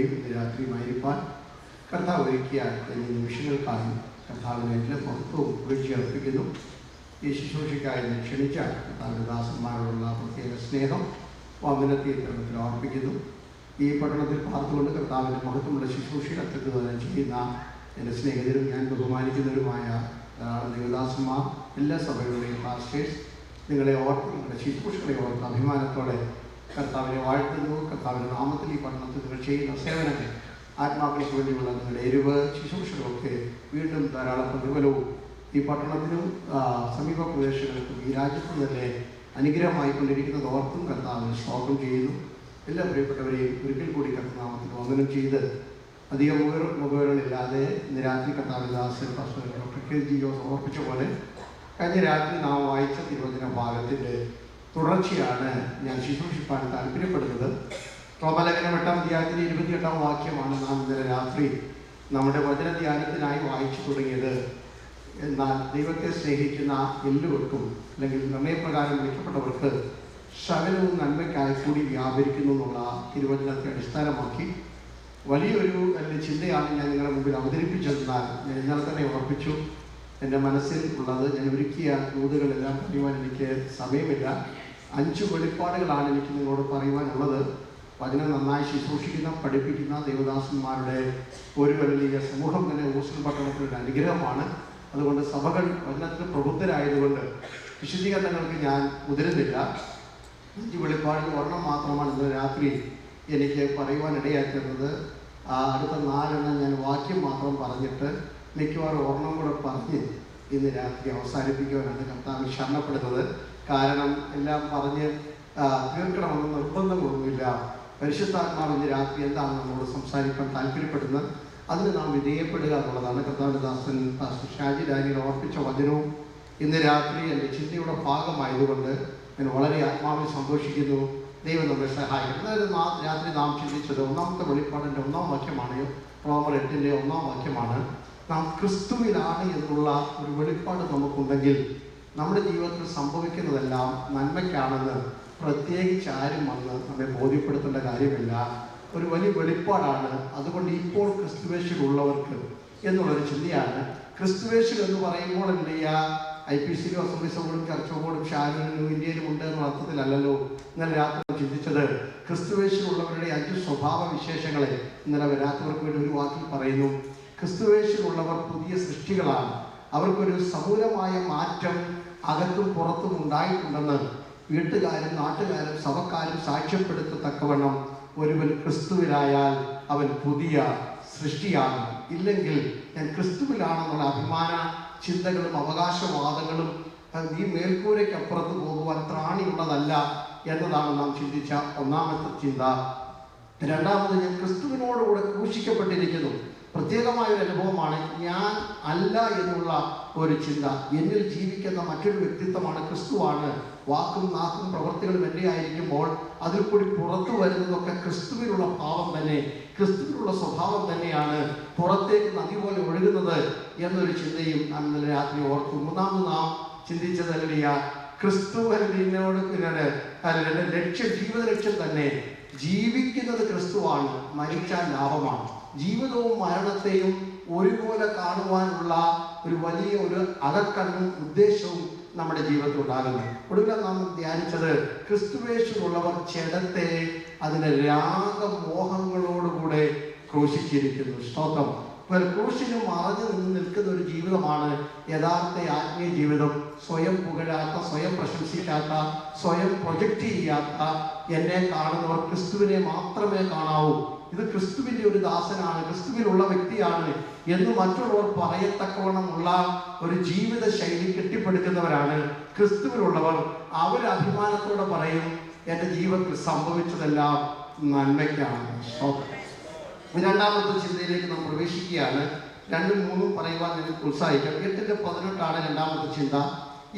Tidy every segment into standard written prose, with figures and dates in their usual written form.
കൂടെയും ഇന്ന് രാത്രിയുമായിരിക്കാൻ കർത്താവ് ഒരുക്കിയ എന്നീ നിമിഷങ്ങൾക്കായി കർത്താവിനെ എല്ലാ മഹത്വവും വീഴ്ചയർപ്പിക്കുന്നു. ഈ ശുശ്രൂഷയ്ക്കായി ക്ഷണിച്ച കർത്താവിൻ്റെ ദാസന്മാരോടുള്ള പ്രത്യേക സ്നേഹം വന്ദനത്തെ തരണത്തിൽ അർപ്പിക്കുന്നു. ഈ പട്ടണത്തിൽ പാർത്തുകൊണ്ട് കർത്താവിൻ്റെ മഹത്വമുള്ള ശുശ്രൂഷയിൽ അത്യന്തം ചെയ്യുന്ന എൻ്റെ സ്നേഹിതരും ഞാൻ ബഹുമാനിക്കുന്നവരുമായ ദേവദാസന്മാർ, എല്ലാ സഭകളുടെയും പാസ്റ്റേഴ്സ്, നിങ്ങളെ ഓർത്ത് നിങ്ങളുടെ ശുശ്രൂഷകളെ ഓർത്ത് അഭിമാനത്തോടെ കർത്താവിനെ വാഴ്ത്തുന്നു. കർത്താവിൻ്റെ നാമത്തിൽ ഈ പട്ടണത്തിൽ നിങ്ങൾ ചെയ്യുന്ന സേവനങ്ങൾ, ആത്മാക്കൾക്ക് വേണ്ടിയുള്ള നിങ്ങളുടെ എരിവ് ശുശ്രൂഷകളൊക്കെ വീണ്ടും ധാരാളം പ്രതിഫലവും ഈ പട്ടണത്തിനും സമീപ പ്രദേശങ്ങൾക്കും ഈ രാജ്യത്തും തന്നെ അനുഗ്രഹമായിക്കൊണ്ടിരിക്കുന്നത് ഓർത്തും കർത്താവിന് സ്വാഗതം ചെയ്യുന്നു. എല്ലാ പ്രിയപ്പെട്ടവരെയും ഒരിക്കൽ കൂടി കർത്തനാമത്തിൽ വന്ദനം ചെയ്ത് അധികം മുഖവിരളില്ലാതെ ഇന്ന് രാത്രി കർത്താവിൻ്റെ ദാസൻ pastor doctor K G Jose സമർപ്പിച്ച പോലെ കഴിഞ്ഞ രാത്രി നാം വായിച്ച തിരുവചന ഭാഗത്തിൻ്റെ തുടർച്ചയാണ് ഞാൻ ശുശ്രൂഷിപ്പാൻ താല്പര്യപ്പെടുന്നത്. റോമലേഖനം 8-ാം അധ്യായത്തിലെ 28-ാം വാക്യമാണ് നാം ഇന്നലെ രാത്രി നമ്മുടെ വചന ധ്യാനത്തിനായി വായിച്ചു തുടങ്ങിയത്. എന്നാൽ ദൈവത്തെ സ്നേഹിക്കുന്ന എല്ലാവർക്കും, അല്ലെങ്കിൽ നിർണയപ്രകാരം വിളിക്കപ്പെട്ടവർക്ക് സകലവും നന്മയ്ക്കായി കൂടി വ്യാപരിക്കുന്നു എന്നുള്ള തിരുവചനത്തെ അടിസ്ഥാനമാക്കി വലിയൊരു ചിന്തയാണ് ഞാൻ നിങ്ങളുടെ മുമ്പിൽ അവതരിപ്പിച്ചതെന്നാൽ ഞാൻ ഇന്നലെ തന്നെ ഓർപ്പിച്ചു. എൻ്റെ മനസ്സിൽ ഉള്ളത് ഞാൻ ഒരുക്കിയ ദൂതുകളെല്ലാം പറയുവാൻ എനിക്ക് സമയമില്ല. 5 വെളിപ്പാടുകളാണ് എനിക്ക് നിങ്ങളോട് പറയുവാനുള്ളത്. വചനം നന്നായി ശുശ്രൂഷിക്കുന്ന, പഠിപ്പിക്കുന്ന ദേവദാസന്മാരുടെ ഒരു വലിയ സമൂഹം തന്നെ ഹൂസ്റ്റൺ പട്ടണത്തിൻ്റെ അനുഗ്രഹമാണ്. അതുകൊണ്ട് സഭകൾ വചനത്തിൽ പ്രബുദ്ധരായതുകൊണ്ട് വിശദീകരണങ്ങൾക്ക് ഞാൻ മുതിരുന്നില്ല. 5 വെളിപ്പാടിൽ ഒരെണ്ണം മാത്രമാണ് ഇന്ന് രാത്രി എനിക്ക് പറയുവാനിടയാക്കുന്നത്. അടുത്ത 4 ഞാൻ വാക്യം മാത്രം പറഞ്ഞിട്ട് മിക്കവാറും ഒരെണ്ണം കൂടെ പറഞ്ഞ് ഇന്ന് രാത്രി അവസാനിപ്പിക്കുവാനാണ് കർത്താവ് ശരണപ്പെടുന്നത്. കാരണം എല്ലാം പറഞ്ഞ് തീർക്കണമെന്ന് നിർബന്ധമൊന്നുമില്ല. പരിശുദ്ധാത്മാവ് ഇന്ന് രാത്രി എന്താണ് നമ്മളോട് സംസാരിക്കാൻ താല്പര്യപ്പെടുന്നത്, അതിന് നാം വിധേയപ്പെടുക എന്നുള്ളതാണ്. കർത്താവിൻ്റെ ദാസൻ പാസ്റ്റർ ഷാജി ഡാനിയൽ ഓർപ്പിച്ച വചനവും ഇന്ന് രാത്രി എൻ്റെ ചിന്തയുടെ ഭാഗമായതുകൊണ്ട് ഞാൻ വളരെ ആത്മാവിൽ സന്തോഷിക്കുന്നു. ദൈവം നമ്മെ സഹായിക്കും. അതായത് രാത്രി നാം ചിന്തിച്ചത് ഒന്നാമത്തെ വെളിപ്പാടിൻ്റെ 1-ാം വാക്യമാണ്. റോമർ 8-ന്റെ 1-ാം വാക്യമാണ്. നാം ക്രിസ്തുവിലാണ് എന്നുള്ള ഒരു വെളിപ്പാട് നമുക്കുണ്ടെങ്കിൽ നമ്മുടെ ജീവിതത്തിൽ സംഭവിക്കുന്നതെല്ലാം നന്മയ്ക്കാണെന്ന് പ്രത്യേകിച്ച് ആരും വന്ന് നമ്മെ ബോധ്യപ്പെടുത്തേണ്ട കാര്യമില്ല. ഒരു വലിയ വെളിപ്പാടാണ്. അതുകൊണ്ട് ഇപ്പോൾ ക്രിസ്തുവേശിലുള്ളവർക്ക് എന്നുള്ളൊരു ചിന്തയാണ്. ക്രിസ്തുവേശിൽ എന്ന് പറയുമ്പോൾ എന്തിയ IPCയിലും അസംബ്ലീസ് ബോർഡും ചർച്ച ബോർഡും ഷാരൂനും ഇന്ത്യയിലും ഉണ്ട് എന്ന അർത്ഥത്തിലല്ലല്ലോ ഇന്നലെ രാത്രി ചിന്തിച്ചത്. ക്രിസ്തുവേശിലുള്ളവരുടെ 5 സ്വഭാവ വിശേഷങ്ങളെ ഇന്നലെ വരാത്തവർക്ക് വേണ്ടി ഒരു വാക്കിൽ പറയുന്നു. ക്രിസ്തുവേശിലുള്ളവർ പുതിയ സൃഷ്ടികളാണ്. അവർക്കൊരു സമൂലമായ മാറ്റം അകത്തും പുറത്തും ഉണ്ടായിട്ടുണ്ടെന്ന് വീട്ടുകാരും നാട്ടുകാരും സഭക്കാരും സാക്ഷ്യപ്പെടുത്തത്തക്കവണ്ണം ഒരുവൻ ക്രിസ്തുവിലായാൽ അവൻ പുതിയ സൃഷ്ടിയാണ്. ഇല്ലെങ്കിൽ ഞാൻ ക്രിസ്തുവിലാണെന്നുള്ള അഭിമാന ചിന്തകളും അവകാശവാദങ്ങളും ഈ മേൽക്കൂരയ്ക്കപ്പുറത്ത് പോകുവാൻ ത്രാണിയുള്ളതല്ല എന്നതാണ് നാം ചിന്തിച്ച ഒന്നാമത്തെ ചിന്ത. രണ്ടാമത്, ഞാൻ ക്രിസ്തുവിനോടുകൂടെ ക്രൂശിക്കപ്പെട്ടിരിക്കുന്നു. പ്രത്യേകമായൊരു അനുഭവമാണ്. ഞാൻ അല്ല എന്നുള്ള ഒരു ചിന്ത. എന്നിൽ ജീവിക്കുന്ന മറ്റൊരു വ്യക്തിത്വമാണ് ക്രിസ്തുവാണ്. വാക്കും നാക്കും പ്രവൃത്തികളും എൻ്റെ ആയിരിക്കുമ്പോൾ അതിൽ കൂടി പുറത്തു വരുന്നതൊക്കെ ക്രിസ്തുവിനുള്ള ഭാവം തന്നെ, ക്രിസ്തുവിനുള്ള സ്വഭാവം തന്നെയാണ് പുറത്തേക്ക് നദി പോലെ ഒഴുകുന്നത് എന്നൊരു ചിന്തയും നാം ഇന്നലെ രാത്രി ഓർത്തു. മൂന്നാമത് നാം ചിന്തിച്ചത് ക്രിസ്തു എന്നോട് എൻ്റെ ലക്ഷ്യം, ജീവിത ലക്ഷ്യം തന്നെ ജീവിക്കുന്നത് ക്രിസ്തുവാണ്, മരിച്ചാൽ ലാഭമാണ്. ജീവിതവും മരണത്തെയും ഒരുപോലെ കാണുവാനുള്ള ഒരു വലിയ ഒരു അകക്കണ്ണും ഉദ്ദേശവും നമ്മുടെ ജീവിതത്തിൽ ഉണ്ടാകുന്നു. ഒടുവിൽ നാം ധ്യാനിച്ചത് ക്രിസ്തുവേശിലുള്ളവർ ജഡത്തെ അതിൻ്റെ രാഗമോഹങ്ങളോടുകൂടെ ക്രൂശിച്ചിരിക്കുന്നു. സ്തോത്രം. ക്രൂശിന് മറഞ്ഞു നിന്ന് നിൽക്കുന്ന ഒരു ജീവിതമാണ് യഥാർത്ഥ ആത്മീയ ജീവിതം. സ്വയം പുകഴാത്ത, സ്വയം പ്രശംസിക്കാത്ത, സ്വയം പ്രൊജക്റ്റ് ചെയ്യാത്ത എന്നെ കാണുന്നവർ ക്രിസ്തുവിനെ മാത്രമേ കാണാവൂ. ഇത് ക്രിസ്തുവിൻ്റെ ഒരു ദാസനാണ്, ക്രിസ്തുവിലുള്ള വ്യക്തിയാണ് എന്ന് മറ്റുള്ളവർ പറയത്തക്കവണ്ണമുള്ള ഒരു ജീവിത ശൈലി കെട്ടിപ്പടുക്കുന്നവരാണ് ക്രിസ്തുവിലുള്ളവർ. അവർ അഭിമാനത്തോടെ പറയും, എൻ്റെ ജീവിതത്തിൽ സംഭവിച്ചതെല്ലാം നന്മയ്ക്കാണ്. രണ്ടാമത്തെ ചിന്തയിലേക്ക് നാം പ്രവേശിക്കുകയാണ്. 2ഉം 3ഉം പറയുവാൻ നിങ്ങൾക്ക് ഉത്സാഹിക്കാം. 8-ന്റെ 18 രണ്ടാമത്തെ ചിന്ത.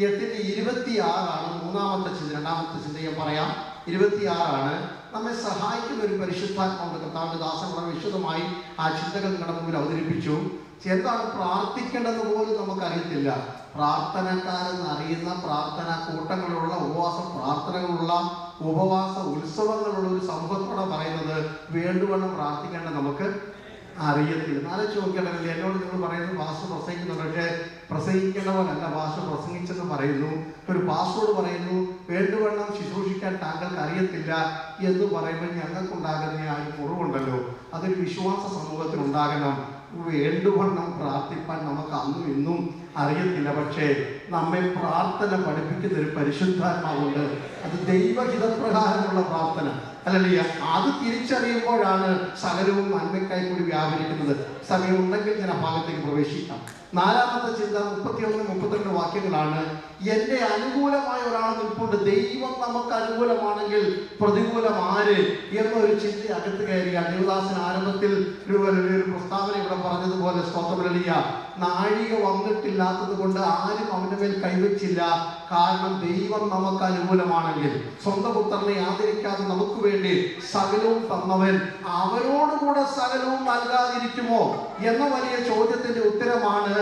8-ന്റെ 26 മൂന്നാമത്തെ ചിന്ത. രണ്ടാമത്തെ ചിന്ത ഞാൻ പറയാം. 26 നമ്മെ സഹായിക്കുന്ന ഒരു പരിശുദ്ധാത്മാവുണ്ട്. കർത്താവിന്റെ ദാസൻ വളരെ വിശദമായി ആ ചിന്തകൾ നിങ്ങളുടെ മുമ്പിൽ അവതരിപ്പിച്ചു. എന്താണ് പ്രാർത്ഥിക്കേണ്ടത് പോലും നമുക്കറിയത്തില്ല. പ്രാർത്ഥനക്കാരെന്ന് അറിയുന്ന, പ്രാർത്ഥന കൂട്ടങ്ങളുള്ള, ഉപവാസ പ്രാർത്ഥനകളുള്ള ഉപവാസ ഉത്സവങ്ങളുള്ള ഒരു സമൂഹത്തോടെ പറയുന്നത് വേണ്ടുവണ്ണം പ്രാർത്ഥിക്കേണ്ട നമുക്ക് അറിയത്തില്ല. ആലോചിച്ച് നോക്കിയാലല്ലേ, എന്നോട് നിങ്ങൾ പറയുന്നത് പാസ്റ്റർ പ്രസംഗിക്കുന്നുണ്ട്, പക്ഷേ പ്രസംഗിക്കേണ്ടവനല്ല പാസ്റ്റർ പ്രസംഗിച്ചെന്ന് പറയുന്നു. ഒരു പാസ്റ്ററോട് പറയുന്നു വേണ്ടുവണ്ണം ശുശ്രൂഷിക്കാൻ താങ്കൾക്ക് അറിയത്തില്ല എന്ന് പറയുമ്പോൾ ഞങ്ങൾക്കുണ്ടാകുന്ന ആ ഒരു കുറവുണ്ടല്ലോ, അതൊരു വിശ്വാസ സമൂഹത്തിനുണ്ടാകണം. വേണ്ടുവണ്ണം പ്രാർത്ഥിപ്പാൻ നമുക്ക് അന്നും ഇന്നും അറിയത്തില്ല, പക്ഷേ നമ്മെ പ്രാർത്ഥന പഠിപ്പിക്കുന്ന ഒരു പരിശുദ്ധാത്മാവുണ്ട്. അത് ദൈവഹിതപ്രകാരമുള്ള പ്രാർത്ഥന അല്ലല്ലേ. അത് തിരിച്ചറിയുമ്പോഴാണ് സകലവും നന്മയ്ക്കായി കൂടി വ്യാപരിക്കുന്നത്. സമയമുണ്ടെങ്കിൽ ഞാൻ ആ ഭാഗത്തേക്ക് പ്രവേശിക്കാം. നാലാമത്തെ ചിന്ത 31-32 വാക്യങ്ങളാണ്. എന്റെ അനുകൂലമായ ഒരാൾ നിൽപ്പുണ്ട്. ദൈവം നമുക്ക് അനുകൂലമാണെങ്കിൽ പ്രതികൂലം ആര് എന്നൊരു ചിന്ത അകത്ത് കയറിയാണ്. ദേവദാസൻ ആരംഭത്തിൽ ഒരു പ്രസ്താവന ഇവിടെ പറഞ്ഞതുപോലെ, സ്തോത്രമല്ലിയ, നാഴിക വന്നിട്ടില്ലാത്തത് കൊണ്ട് ആരും അവന്റെ മേൽ കൈവച്ചില്ല. കാരണം ദൈവം നമുക്ക് അനുകൂലമാണെങ്കിൽ, സ്വന്തം പുത്രനെ ആദരിക്കാതെ നമുക്ക് വേണ്ടി സകലവും തന്നവൻ അവരോടുകൂടെ സകലവും നൽകാതിരിക്കുമോ എന്ന വലിയ ചോദ്യത്തിന്റെ ഉത്തരമാണ്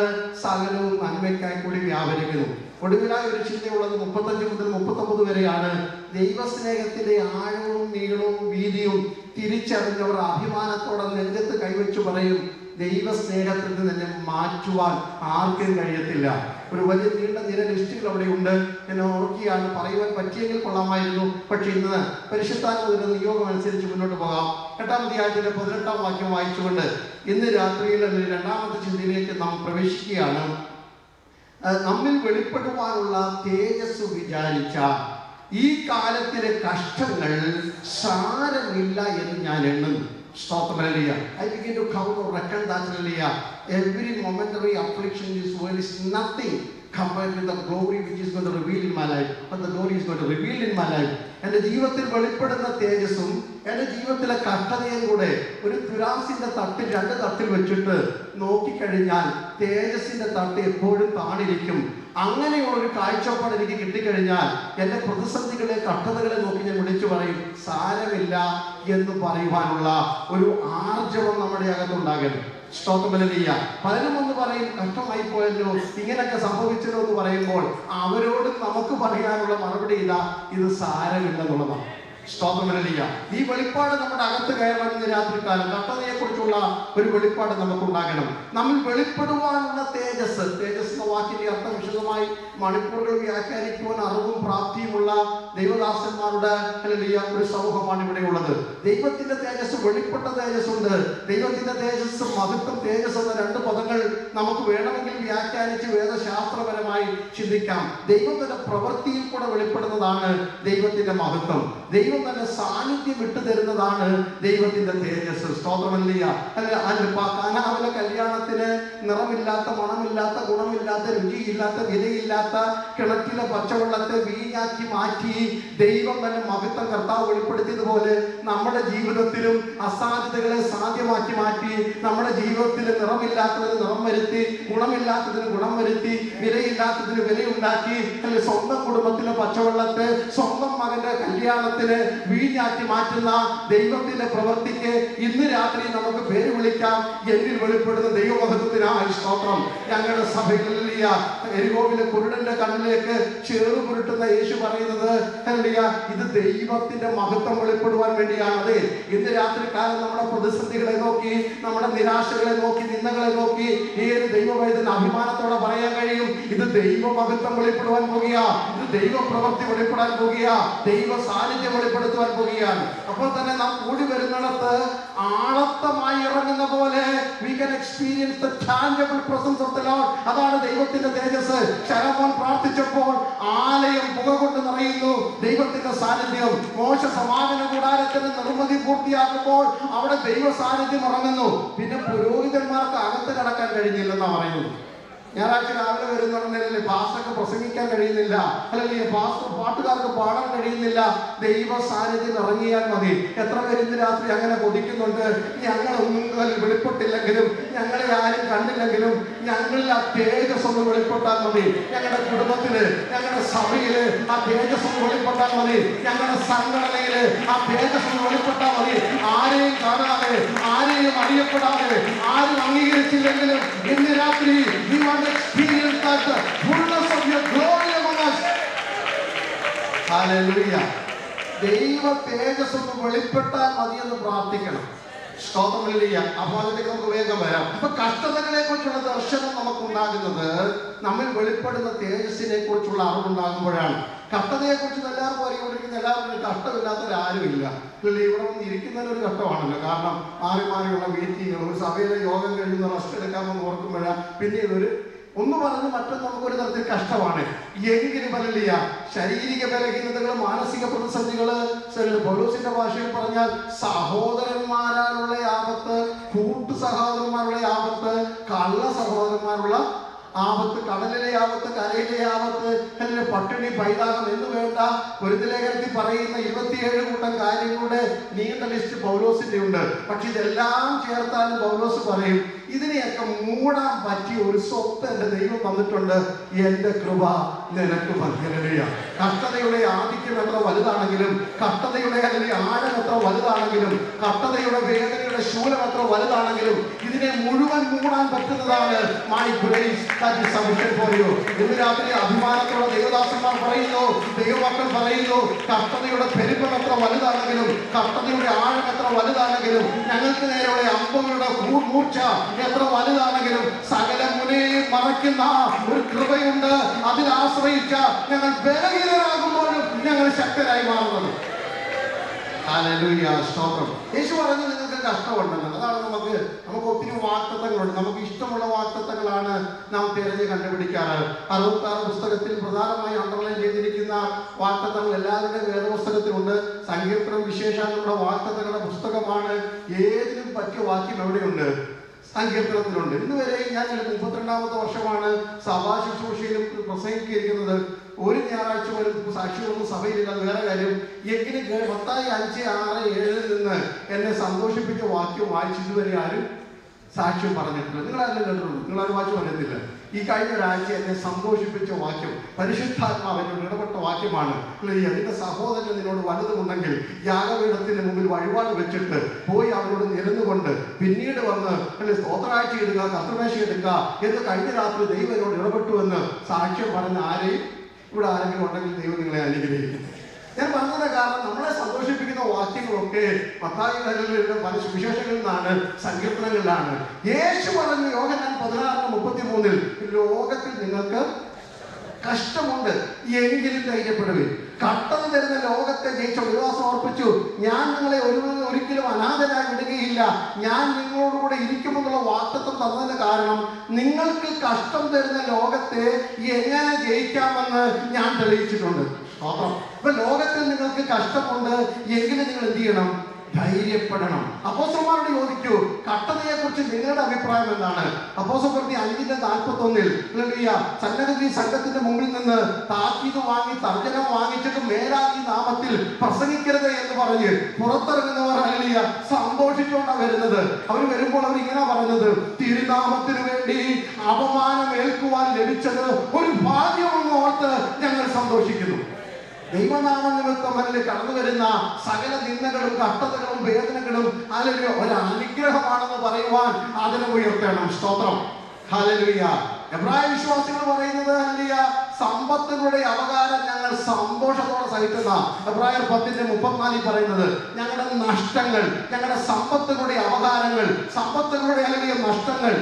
സകലവും നന്മയ്ക്കായി കൂടി വ്യാപരിക്കുന്നു. ഒടുവിലായ ഒരു ചിന്തയുള്ളത് 35 മുതൽ 39 വരെയാണ്. ദൈവസ്നേഹത്തിന്റെ ആഴവും നീളവും വീതിയും തിരിച്ചറിഞ്ഞവർ അഭിമാനത്തോടെ നെഞ്ചത്ത് കൈവച്ചു പറയും, ദൈവസ്നേഹത്തിൽ നിന്ന് തന്നെ മാറ്റുവാൻ ആർക്കും കഴിയത്തില്ല. ഒരു വലിയ നീണ്ട നിര ലിസ്റ്റുകൾ അവിടെ ഉണ്ട്. എന്നെ ഓർക്കുകയാണ്, പറയുവാൻ പറ്റിയെങ്കിൽ കൊള്ളാമായിരുന്നു, പക്ഷെ ഇന്ന് പരിശുദ്ധാത്മാവിന്റെ നിയോഗം അനുസരിച്ച് മുന്നോട്ട് പോകാം. 8-ാം അധ്യായത്തിന്റെ 18-ാം വാക്യം വായിച്ചുകൊണ്ട് ഇന്ന് രാത്രിയിൽ രണ്ടാമത്തെ ചിന്തയിലേക്ക് നാം പ്രവേശിക്കുകയാണ്. നമ്മിൽ വെളിപ്പെടുവാനുള്ള തേജസ് വിചാരിച്ച ഈ കാലത്തിലെ കഷ്ടങ്ങൾ സാരമില്ല എന്ന് ഞാൻ എണ്ണുന്നു. I begin to count or reckon that every momentary affliction in this world is nothing compared with the glory which is going to reveal in my life. But the glory is going to reveal in my life. എൻ്റെ ജീവിതത്തിൽ വെളിപ്പെടുന്ന തേജസ്സും എൻ്റെ ജീവിതത്തിലെ കഷ്ടതയും കൂടെ ഒരു തുലാസിന്റെ തട്ടിൽ 2 തട്ടിൽ വെച്ചിട്ട് നോക്കിക്കഴിഞ്ഞാൽ തേജസ്സിന്റെ തട്ട് എപ്പോഴും താണിരിക്കും. അങ്ങനെയുള്ള ഒരു കാഴ്ചപ്പാട് എനിക്ക് കിട്ടിക്കഴിഞ്ഞാൽ എൻ്റെ പ്രതിസന്ധികളെ കഷ്ടതകളെ നോക്കി ഞാൻ വിളിച്ചു പറയും, സാരമില്ല എന്ന് പറയുവാനുള്ള ഒരു ആർജവം നമ്മുടെ അകത്തുണ്ടാകരുത്. സ്തോത്രമല്ലേലൂയ. പലരും ഒന്ന് പറയും, കഷ്ടമായി പോയല്ലോ, ഇങ്ങനെയൊക്കെ സംഭവിച്ചല്ലോ എന്ന് പറയുമ്പോൾ അവരോട് നമുക്ക് പറയാനുള്ള മറുപടി ഇതാ, ഇത് സാരമില്ലെന്നുള്ളതാണ്. സ്തോത്രമല്ലേലൂയ. ഈ വെളിപ്പാട് നമ്മുടെ അകത്ത് കയറണം. ഇന്ന് രാത്രികാലം കഷ്ടതയെ കുറിച്ചുള്ള ഒരു വെളിപ്പാട് നമുക്കുണ്ടാകണം. നമ്മൾ വെളിപ്പെടുവാനുള്ള തേജസ് എന്ന വാക്കിന്റെ അർത്ഥം വിശദമായി മണിക്കൂറുകൾ വ്യാഖ്യാനിക്കുവാൻ അറിവും പ്രാപ്തിയുമുള്ള ദൈവദാസന്മാരുടെ ഒരു സമൂഹമാണ് ഇവിടെ ഉള്ളത്. ദൈവത്തിന്റെ തേജസ്, വെളിപ്പെട്ട തേജസ്സുണ്ട്. ദൈവത്തിന്റെ തേജസ്, മഹത്വം, തേജസ് എന്ന 2 പദങ്ങൾ നമുക്ക് വേണമെങ്കിൽ വ്യാഖ്യാനിച്ച് വേദശാസ്ത്രപരമായി ചിന്തിക്കാം. ദൈവം തന്റെ പ്രവൃത്തിയിൽ കൂടെ വെളിപ്പെടുന്നതാണ് ദൈവത്തിന്റെ മഹത്വം. ദൈവം തന്നെ സാന്നിധ്യം വിട്ടു തരുന്നതാണ് ദൈവത്തിന്റെ തേജസ്. സ്തോത്രമല്ലേലൂയ. കാനാവിലെ കല്യാണത്തിന് നിറമില്ലാത്ത, മണമില്ലാത്ത, ഗുണമില്ലാത്ത, രുചിയില്ലാത്ത, വിലയില്ലാത്ത കിണറ്റിലെ പച്ചവെള്ളത്തെ വീഞ്ഞാക്കി മാറ്റി ദൈവം തന്നെ മഹത്വം കർത്താവ് വെളിപ്പെടുത്തിയതുപോലെ നമ്മുടെ ജീവിതത്തിലും അസാധ്യതകളെ സാധ്യമാക്കി മാറ്റി, നമ്മുടെ ജീവിതത്തിൽ നിറമില്ലാത്തതിന് നിറം വരുത്തി, ഗുണമില്ലാത്തതിന് ഗുണം വരുത്തി, വിലയില്ലാത്തതിന് വിലയുണ്ടാക്കി, സ്വന്തം കുടുംബത്തിലെ പച്ചവെള്ളത്തെ സ്വന്തം മകന്റെ കല്യാണത്തിന് വീഞ്ഞാക്കി മാറ്റുന്ന ദൈവത്തിന്റെ പ്രവൃത്തിക്ക് ഇന്ന് രാത്രി നമുക്ക് പേര് വിളിക്കാം. എന്നിൽ വെളിപ്പെടുന്ന ദൈവമഹത്വത്തിനായി സ്തോത്രം. ഞങ്ങളുടെ സഭകളിൽ എരികോവിലെ കുരുടന്റെ കണ്ണിലേക്ക് ചേറ് പുരട്ടുന്ന യേശു പറയുന്നത്, ഇത് ദൈവത്തിന്റെ മഹത്വം വെളിപ്പെടുവാൻ വേണ്ടിയാണ്. അതെ, ഇന്ന് രാത്രി കാലം നമ്മുടെ പ്രതിസന്ധികളെ നോക്കി, നമ്മുടെ നിരാശകളെ നോക്കി, നിന്ദകളെ നോക്കി ഈ ഒരു ദൈവവൈദ്യന് അഭിമാനത്തോടെ പറയാൻ കഴിയും, ഇത് ദൈവ മഹത്വം വെളിപ്പെടുവാൻ പോകുക, ഇത് ദൈവ പ്രവൃത്തി വെളിപ്പെടാൻ പോകുക, ദൈവ സാന്നിധ്യം വെളിപ്പെടുത്തുവാൻ പോകുകയാണ്. അപ്പോൾ തന്നെ നാം കൂടി വരുന്നിടത്ത് ആളത്തമായി ഇറങ്ങുന്ന പോലെ we can experience the tangible presence of the Lord. അതാണ് ദൈവത്തിന്റെ തേജസ്. ശലോമോൻ പ്രാർത്ഥിച്ചപ്പോൾ ആലയം പുക കൊണ്ട് നിറയുന്നു, ദൈവത്തിന്റെ സാന്നിധ്യം. മോശ സമാഗമന കൂടാരത്തിന്റെ നിർമ്മിതി പൂർത്തിയാക്കുമ്പോൾ അവിടെ ദൈവ സാന്നിധ്യം ഇറങ്ങുന്നു. പിന്നെ പുരോഹിതന്മാർക്ക് അകത്ത് കടക്കാൻ കഴിഞ്ഞില്ലെന്നാണ് പറയുന്നത്. ഞായറാഴ്ച രാവിലെ വരുന്നുണ്ടെങ്കിൽ പാസ്റ്റർക്ക് പ്രസംഗിക്കാൻ കഴിയുന്നില്ല, അല്ലെങ്കിൽ പാസ്റ്റർ പാട്ടുകാർക്ക് പാടാൻ കഴിയുന്നില്ല. ദൈവ സാന്നിധ്യം ഇറങ്ങിയാൽ മതി. എത്ര പേര് ഇന്ന് രാത്രി അങ്ങനെ കൊതിക്കുന്നുണ്ട്, ഞങ്ങളൊന്നും വെളിപ്പെട്ടില്ലെങ്കിലും, ഞങ്ങളെ ആരും കണ്ടില്ലെങ്കിലും ഞങ്ങളിൽ ആ തേജസ് ഒന്ന് വെളിപ്പെട്ടാൽ മതി. ഞങ്ങളുടെ കുടുംബത്തില്, ഞങ്ങളുടെ സഭയില് ആ തേജസ് ഒന്ന് വെളിപ്പെട്ടാൽ മതി. ഞങ്ങളുടെ സംഘടനയില് ആ തേജസ് ഒന്ന് വെളിപ്പെട്ടാൽ മതി. ആരെയും കാണാതെ, ആരെയും അറിയപ്പെടാതെ, ആരും അംഗീകരിച്ചില്ലെങ്കിലും ഇന്ന് രാത്രി experience that the fullness of your glory among us. Hallelujah. ദൈവ തേജസ് ഒന്ന് വെളിപ്പെട്ടാൽ മതി എന്ന് പ്രാർത്ഥിക്കണം. സ്തോത്രമില്ല. ആ ഭാഗത്തേക്ക് നമുക്ക് വേഗം വരാം. അപ്പൊ കഷ്ടതകളെ കുറിച്ചുള്ള ദർശനം നമുക്ക് ഉണ്ടാകുന്നത് നമ്മിൽ വെളിപ്പെടുന്ന തേജസ്സിനെ കുറിച്ചുള്ള അറിവുണ്ടാകുമ്പോഴാണ്. കഷ്ടതയെ കുറിച്ച് എല്ലാവർക്കും അറിയുകൊണ്ടിരിക്കുന്ന എല്ലാവർക്കും കഷ്ടമില്ലാത്തവരാരുമില്ല. ഇവിടെ വന്ന് ഇരിക്കുന്നതിന് ഒരു കഷ്ടമാണല്ലോ. കാരണം മാറി മാറിയുള്ള മീറ്റിങ്ങുകൾ, ഒരു സഭയിലെ യോഗം കഴിയുന്ന റെസ്റ്റ് എടുക്കാമെന്ന് ഓർക്കുമ്പോഴാണ് പിന്നീട് ഒന്ന് പറഞ്ഞ് മറ്റൊന്ന് നമുക്കൊരു തരത്തിൽ കഷ്ടമാണ്. എങ്കിലും പറയില്ല, ശാരീരിക ബലഹീനതകൾ, മാനസിക പ്രതിസന്ധികള്, പൗലോസിന്റെ ഭാഷയിൽ പറഞ്ഞാൽ സഹോദരന്മാരാലുള്ള ആപത്ത്, കൂട്ടു സഹോദരന്മാരുടെ ആപത്ത്, കള്ള സഹോദരന്മാരുള്ള ആപത്ത്, കടലിലെ ആപത്ത്, കരയിലെ ആപത്ത്, അല്ലെങ്കിൽ പട്ടിണി, പൈതാഹം എന്ന് വേണ്ട പൊരുത്തലേഖനത്തിൽ പറയുന്ന 27 കൂട്ടം കാര്യങ്ങളുടെ നീണ്ട ലിസ്റ്റ് പൗലോസിന്റെ ഉണ്ട്. പക്ഷെ ഇതെല്ലാം ചേർത്താലും പൗലോസ് പറയും, ഇതിനെയൊക്കെ മൂടാൻ പറ്റിയ ഒരു സ്വത്ത് എന്റെ ദൈവം തന്നിട്ടുണ്ട്, എന്റെ കൃപ നിനക്ക് മതി. കഷ്ടതയുടെ ആധിക്യം എത്ര വലുതാണെങ്കിലും, കഷ്ടതയുടെ അല്ലെങ്കിൽ ആഴം എത്ര വലുതാണെങ്കിലും, കഷ്ടതയുടെ വേദനയുടെ ശൂലം എത്ര വലുതാണെങ്കിലും, ഇതിനെ മുഴുവൻ മൂടാൻ പറ്റുന്നതാണ് my grace that is sufficient for you. ഇന്ന് രാത്രി അഭിമാനത്തോടെ ദൈവദാസന്മാർ പറയുന്നു, ദൈവമക്കൾ പറയുന്നു, കഷ്ടതയുടെ പെരുപ്പം എത്ര വലുതാണെങ്കിലും, കഷ്ടതയുടെ ആഴം എത്ര വലുതാണെങ്കിലും, ഞങ്ങൾക്ക് നേരെയുള്ള അമ്പുകളുടെ മൂർച്ച എത്ര വലുതാണെങ്കിലും, സകല മുനയും മറയ്ക്കുന്ന ഒരു കൃപയുണ്ട്. അതിൽ ആശ്രയിച്ച ഞങ്ങൾ ബലഹീനരാകുമ്പോഴും ഞങ്ങൾ ശക്തരായി മാറുന്നത്. ഹല്ലേലൂയ, സ്തോത്രം. യേശു പറഞ്ഞു നിങ്ങൾക്ക് കഷ്ടമുണ്ടെന്ന്. അതാണ് നമുക്ക് ഒത്തിരി വാഗ്ദത്തങ്ങളുണ്ട്. നമുക്ക് ഇഷ്ടമുള്ള വാഗ്ദത്തങ്ങളാണ് നാം തിരഞ്ഞ് കണ്ടുപിടിക്കാറ്. 66 പുസ്തകത്തിൽ പ്രധാനമായി അണ്ടർലൈൻ ചെയ്തിരിക്കുന്ന വാഗ്ദത്തങ്ങൾ എല്ലാവരുടെയും വേദപുസ്തകത്തിലുണ്ട്. സങ്കീർത്തനം വിശേഷാലുള്ള വാഗ്ദത്തങ്ങളുടെ പുസ്തകമാണ്. ഏതിനും പറ്റിയ വാക്യം എവിടെയുണ്ട്? സങ്കീർത്തനത്തിലുണ്ട്. ഇന്നുവരെ ഞാൻ 32ാമത്തെ വർഷമാണ് സഭാ ശുശ്രൂഷയിലും പ്രസംഗിക്കുന്നത്. ഒരു ഞായറാഴ്ച പോലും സാക്ഷികളൊന്നും സഭയിലില്ല. വേറെ കാര്യം, എങ്കിലും മത്തായി 5:6-7 നിന്ന് എന്നെ സന്തോഷിപ്പിച്ച വാക്യം വായിച്ചു ഇതുവരെ ആരും സാക്ഷ്യം പറഞ്ഞിട്ടില്ല. നിങ്ങളാരും കേട്ടിട്ടുള്ളൂ, നിങ്ങളാരും വായിച്ചു പറയുന്നില്ല. ഈ കഴിഞ്ഞ ഒരാഴ്ച എന്നെ സന്തോഷിപ്പിച്ച വാക്യം പരിശുദ്ധാത്മാവിനോട് ഇടപെട്ട വാക്യമാണ്. നിന്റെ സഹോദരൻ നിന്നോട് വലുതുമുണ്ടെങ്കിൽ യാഗപീഠത്തിന് മുമ്പിൽ വഴിപാട് വെച്ചിട്ട് പോയി അവരോട് നിരന്നുകൊണ്ട് പിന്നീട് വന്ന് സ്തോത്രാഴ്ച എടുക്കുക, കർത്തൃമേശ എടുക്കുക എന്ന് കഴിഞ്ഞ രാത്രി ദൈവനോട് ഇടപെട്ടു എന്ന് സാക്ഷ്യം പറഞ്ഞ ആരെയും ഇവിടെ ആരെങ്കിലും ഉണ്ടെങ്കിൽ ദൈവം നിങ്ങളെ അനുഗ്രഹിക്കുന്നു. ഞാൻ പറഞ്ഞത് കാരണം നമ്മളെ സന്തോഷിപ്പിക്കുന്ന വാക്യങ്ങളൊക്കെ മത്തായിയുടെ പല സുവിശേഷങ്ങളിൽ നിന്നാണ്, സങ്കീർത്തനങ്ങളിലാണ്. യേശു പറഞ്ഞു യോഹന്നാൻ 16:33 ലോകത്തിൽ നിങ്ങൾക്ക് കഷ്ടമുണ്ട്, എങ്കിലും ധൈര്യപ്പെടുവിൻ, കഷ്ടത തരുന്ന ലോകത്തെ ജയിച്ച വിശ്വാസം അർപ്പിച്ചു. ഞാൻ നിങ്ങളെ ഒരിക്കലും അനാഥരായി വിടുകയില്ല, ഞാൻ നിങ്ങളോടുകൂടെ ഇരിക്കുമെന്നുള്ള വാഗ്ദത്തം തന്നതിന് കാരണം നിങ്ങൾക്ക് കഷ്ടം തരുന്ന ലോകത്തെ എങ്ങനെ ജയിക്കാമെന്ന് ഞാൻ തെളിയിച്ചിട്ടുണ്ട്. അപ്പൊ ലോകത്തിൽ നിങ്ങൾക്ക് കഷ്ടമുണ്ട്, എങ്കിലും നിങ്ങൾ എന്ത് ചെയ്യണം? ധൈര്യപ്പെടണം. അപ്പോസ്തലന്മാരോട് ചോദിക്കൂ, കഷ്ടതയെ കുറിച്ച് നിങ്ങളുടെ അഭിപ്രായം എന്താണ്? അപ്പോസ്തലപ്രവൃത്തി 5:41 സന്നദ്ധി സംഘത്തിന്റെ മുമ്പിൽ നിന്ന് താക്കീത് വാങ്ങി തർജ്ജനം വാങ്ങിച്ചിട്ട് മേലാക്കി നാമത്തിൽ പ്രസംഗിക്കരുത് എന്ന് പറഞ്ഞ് പുറത്തിറങ്ങുന്നവർ സന്തോഷിച്ചുകൊണ്ടാണ് വരുന്നത്. അവർ വരുമ്പോൾ അവർ ഇങ്ങനെ പറഞ്ഞത്, തിരുനാമത്തിന് വേണ്ടി അപമാനം ഏൽക്കുവാൻ ലഭിച്ചത് ഒരു ഭാഗ്യമെന്ന് ഓർത്ത് ഞങ്ങൾ സന്തോഷിക്കുന്നു. ദൈവനാമ നിമിത്തം അതിൽ കടന്നു വരുന്ന സകല നിന്ദകളും കഷ്ടതകളും വേദനകളും അല്ലെങ്കിൽ ഒരു അനുഗ്രഹമാണെന്ന് പറയുവാൻ അതിനെ ഉയർത്തണം. സ്തോത്രം. ഹല്ലേലൂയ. എബ്രായ വിശ്വാസികൾ പറയുന്നത് ഹല്ലേലൂയ, സമ്പത്തുകളുടെ അപകാരം ഞങ്ങൾ സന്തോഷത്തോടെ സഹിക്കുന്ന. എബ്രായർ 10:34 പറയുന്നത് ഞങ്ങളുടെ നഷ്ടങ്ങൾ, ഞങ്ങളുടെ സമ്പത്തുകളുടെ അപകാരങ്ങൾ, സമ്പത്തുകളുടെ അല്ലെങ്കിൽ നഷ്ടങ്ങൾ.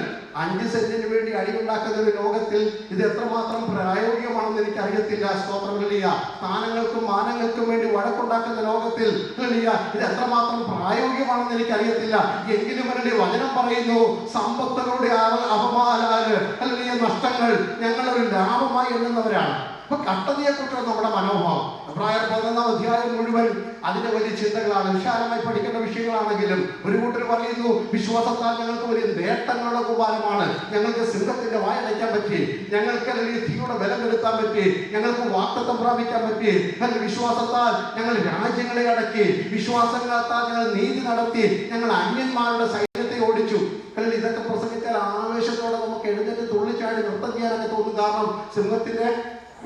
5 സെന്റിന് വേണ്ടി അടിയുണ്ടാക്കുന്ന ഒരു ലോകത്തിൽ ഇത് എത്രമാത്രം പ്രായോഗികമാണെന്ന് എനിക്ക് അറിയത്തില്ല. സ്തോത്രമില്ല. സ്ഥാനങ്ങൾക്കും മാനങ്ങൾക്കും വേണ്ടി വഴക്കുണ്ടാക്കുന്ന ലോകത്തിൽ ഇത് എത്രമാത്രം പ്രായോഗികമാണെന്ന് എനിക്ക് അറിയത്തില്ല. എങ്കിലും അവരുടെ വചനം പറയുന്നു, സമ്പത്തുകളുടെ അപമാനാല് അല്ലെങ്കിൽ നഷ്ടങ്ങൾ ഞങ്ങളൊരു ലാഭമായി എണ്ണുന്നവരാണ്. അപ്പൊ കഷ്ടതയെ കുറിച്ചുള്ള നമ്മുടെ മനോഭാവം എബ്രായർ 11-ാം അധ്യായം മുഴുവൻ അതിന്റെ വലിയ ചിന്തകളാണ്. വിശാലമായി പഠിക്കേണ്ട വിഷയങ്ങളാണെങ്കിലും ഒരു കൂട്ടർ പറയുന്നു, വിശ്വാസത്താൽ ഞങ്ങൾക്ക് വലിയ നേട്ടങ്ങളുടെ കൂടാരമാണ്. ഞങ്ങൾക്ക് സിംഹത്തിന്റെ വായടയ്ക്കാൻ പറ്റി, ഞങ്ങൾക്ക് അല്ലെങ്കിൽ തീയുടെ ബലം എടുക്കാൻ പറ്റി, ഞങ്ങൾക്ക് വാഗ്ദത്തം പ്രാപിക്കാൻ പറ്റി. വിശ്വാസത്താൽ ഞങ്ങൾ രാജ്യങ്ങളെ അടക്കി, വിശ്വാസങ്ങളാൽ ഞങ്ങൾ നീതി നടത്തി, ഞങ്ങൾ അന്യന്മാരുടെ സൈന്യത്തെ ഓടിച്ചു. അല്ലെങ്കിൽ ഇതൊക്കെ പ്രസംഗിച്ചാൽ ആവേശത്തോടെ നമുക്ക് എഴുന്നേറ്റ് തുള്ളിച്ചാടി നൃത്തം ചെയ്യാനൊക്കെ തോന്നും. കാരണം സിംഹത്തിന്റെ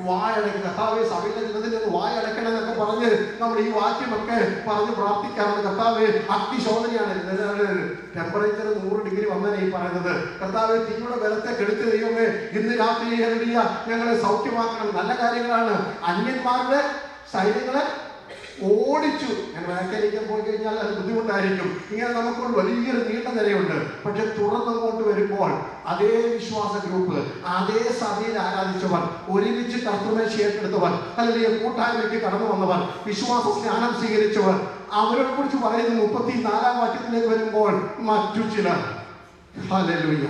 വായടയ്ക്കുക, കർത്താവെ സഭയിലെ ജനത്തിന്റെ വായടക്കണം എന്നൊക്കെ പറഞ്ഞ് നമ്മൾ ഈ വാക്യമൊക്കെ പറഞ്ഞ് പ്രാർത്ഥിക്കാറുണ്ട്. കർത്താവെ അഗ്നിശോധനയാണ്, ടെമ്പറേച്ചർ 100 ഡിഗ്രി വന്നതിനെ ഈ പറയുന്നത്. കർത്താവെ തീയുടെ ബലത്തെ കെടുത്ത് ദൈവമേ ഇന്ന് രാത്രി ഞങ്ങളെ സൗഖ്യമാക്കണം. നല്ല കാര്യങ്ങളാണ്. അന്യന്മാരുടെ സൈന്യങ്ങളെ ഓടിച്ചു. ഞാൻ വ്യാഖ്യാനിക്കാൻ പോയി കഴിഞ്ഞാൽ അത് ബുദ്ധിമുട്ടായിരിക്കും. ഇങ്ങനെ നമുക്കൊരു വലിയൊരു നീണ്ട നിരയുണ്ട്. പക്ഷെ തുടർന്നങ്ങോട്ട് വരുമ്പോൾ അതേ വിശ്വാസ ഗ്രൂപ്പ്, അതേ സഭയിൽ ആരാധിച്ചവർ, ഒരുമിച്ച് കർത്തൃമേശ ഏറ്റെടുത്തവർ, അല്ലെങ്കിൽ കൂട്ടായ്മയ്ക്ക് കടന്നു വന്നവർ, വിശ്വാസ സ്നാനം സ്വീകരിച്ചവർ, അവരെ കുറിച്ച് പറയുന്ന 34-ാം വാക്യത്തിലേക്ക് വരുമ്പോൾ മറ്റു ചിലർ, ഹല്ലേലൂയ,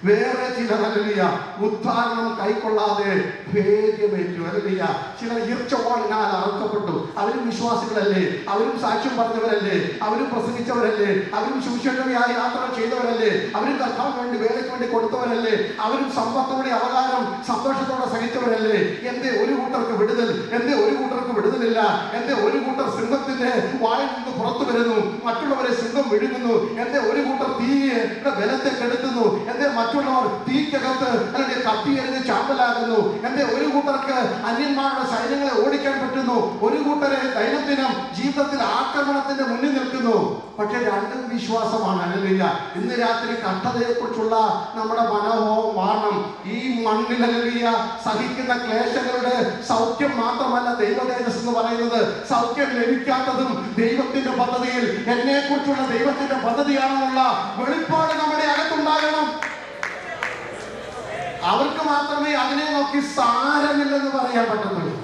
വേറെ ചിലർ, ഹല്ലേലൂയ, ഉദ്ധാരണം കൈക്കൊള്ളാതെ ഭേദ്യമേറ്റു. ഹല്ലേലൂയ. ചിലർ ഈർച്ചവാളിനാൽ അറുക്കപ്പെട്ടു. അവരും വിശ്വാസികളല്ലേ, അവരും സാക്ഷ്യം പറഞ്ഞവരല്ലേ, അവരും പ്രസംഗിച്ചവരല്ലേ, അവരും സുവിശേഷയായി യാത്ര ചെയ്തവരല്ലേ, അവരും കർത്താവിന് വേണ്ടി വേലയ്ക്ക് വേണ്ടി കൊടുത്തവരല്ലേ, അവരും സമ്പത്തോടെ അവതാരം സന്തോഷത്തോടെ സഹിച്ചവരല്ലേ. എന്തേ ഒരു കൂട്ടർക്ക് വിടുതൽ, എന്തേ ഒരു കൂട്ടർക്ക് വിടുതലില്ല? എന്തേ ഒരു കൂട്ടർ സിംഹത്തിന്റെ വായിൽ നിന്ന് പുറത്തു വരുന്നു, മറ്റുള്ളവരെ സിംഹം വിഴുങ്ങുന്നു? എന്തേ ഒരു കൂട്ടർ തീയുടെ ബലത്തെ കെടുത്തുന്നു? എന്തേ മറ്റുള്ളവർ തീക്കകത്ത് അല്ലെങ്കിൽ കത്തിയെറിഞ്ഞ് ചാമ്പലാകുന്നു? എന്തേ ഒരു കൂട്ടർക്ക് അന്യന്മാരുടെ സൈന്യങ്ങളെ ഓടിക്കാൻ പറ്റുന്നു? ഒരു കൂട്ടരെ ദൈനംദിനം ജീവിതത്തിൽ ആക്രമണത്തിന്റെ മുന്നിൽ നിൽക്കുന്നു. പക്ഷെ രണ്ടും വിശ്വാസമാണ്. ഹല്ലേലൂയ. ഇന്ന് രാത്രി കഷ്ടതയെ കുറിച്ചുള്ള നമ്മുടെ മനോഭാവം മാറണം. ഈ മണ്ണിൽ, ഹല്ലേലൂയ, സഹിക്കുന്ന ക്ലേശങ്ങളുടെ സൗഖ്യം മാത്രമല്ല ദൈവതേജസ് എന്ന് പറയുന്നത്. സൗഖ്യം ലഭിക്കാത്തതും ദൈവത്തിന്റെ പദ്ധതിയിൽ, എന്നെ കുറിച്ചുള്ള ദൈവത്തിന്റെ പദ്ധതിയാണെന്നുള്ള വെളിപ്പാട് നമ്മുടെ അകത്തുണ്ടാകണം. അവർക്ക് മാത്രമേ അതിനെ നോക്കി സാരമില്ലെന്ന് പറയാൻ പറ്റത്തുള്ളൂ.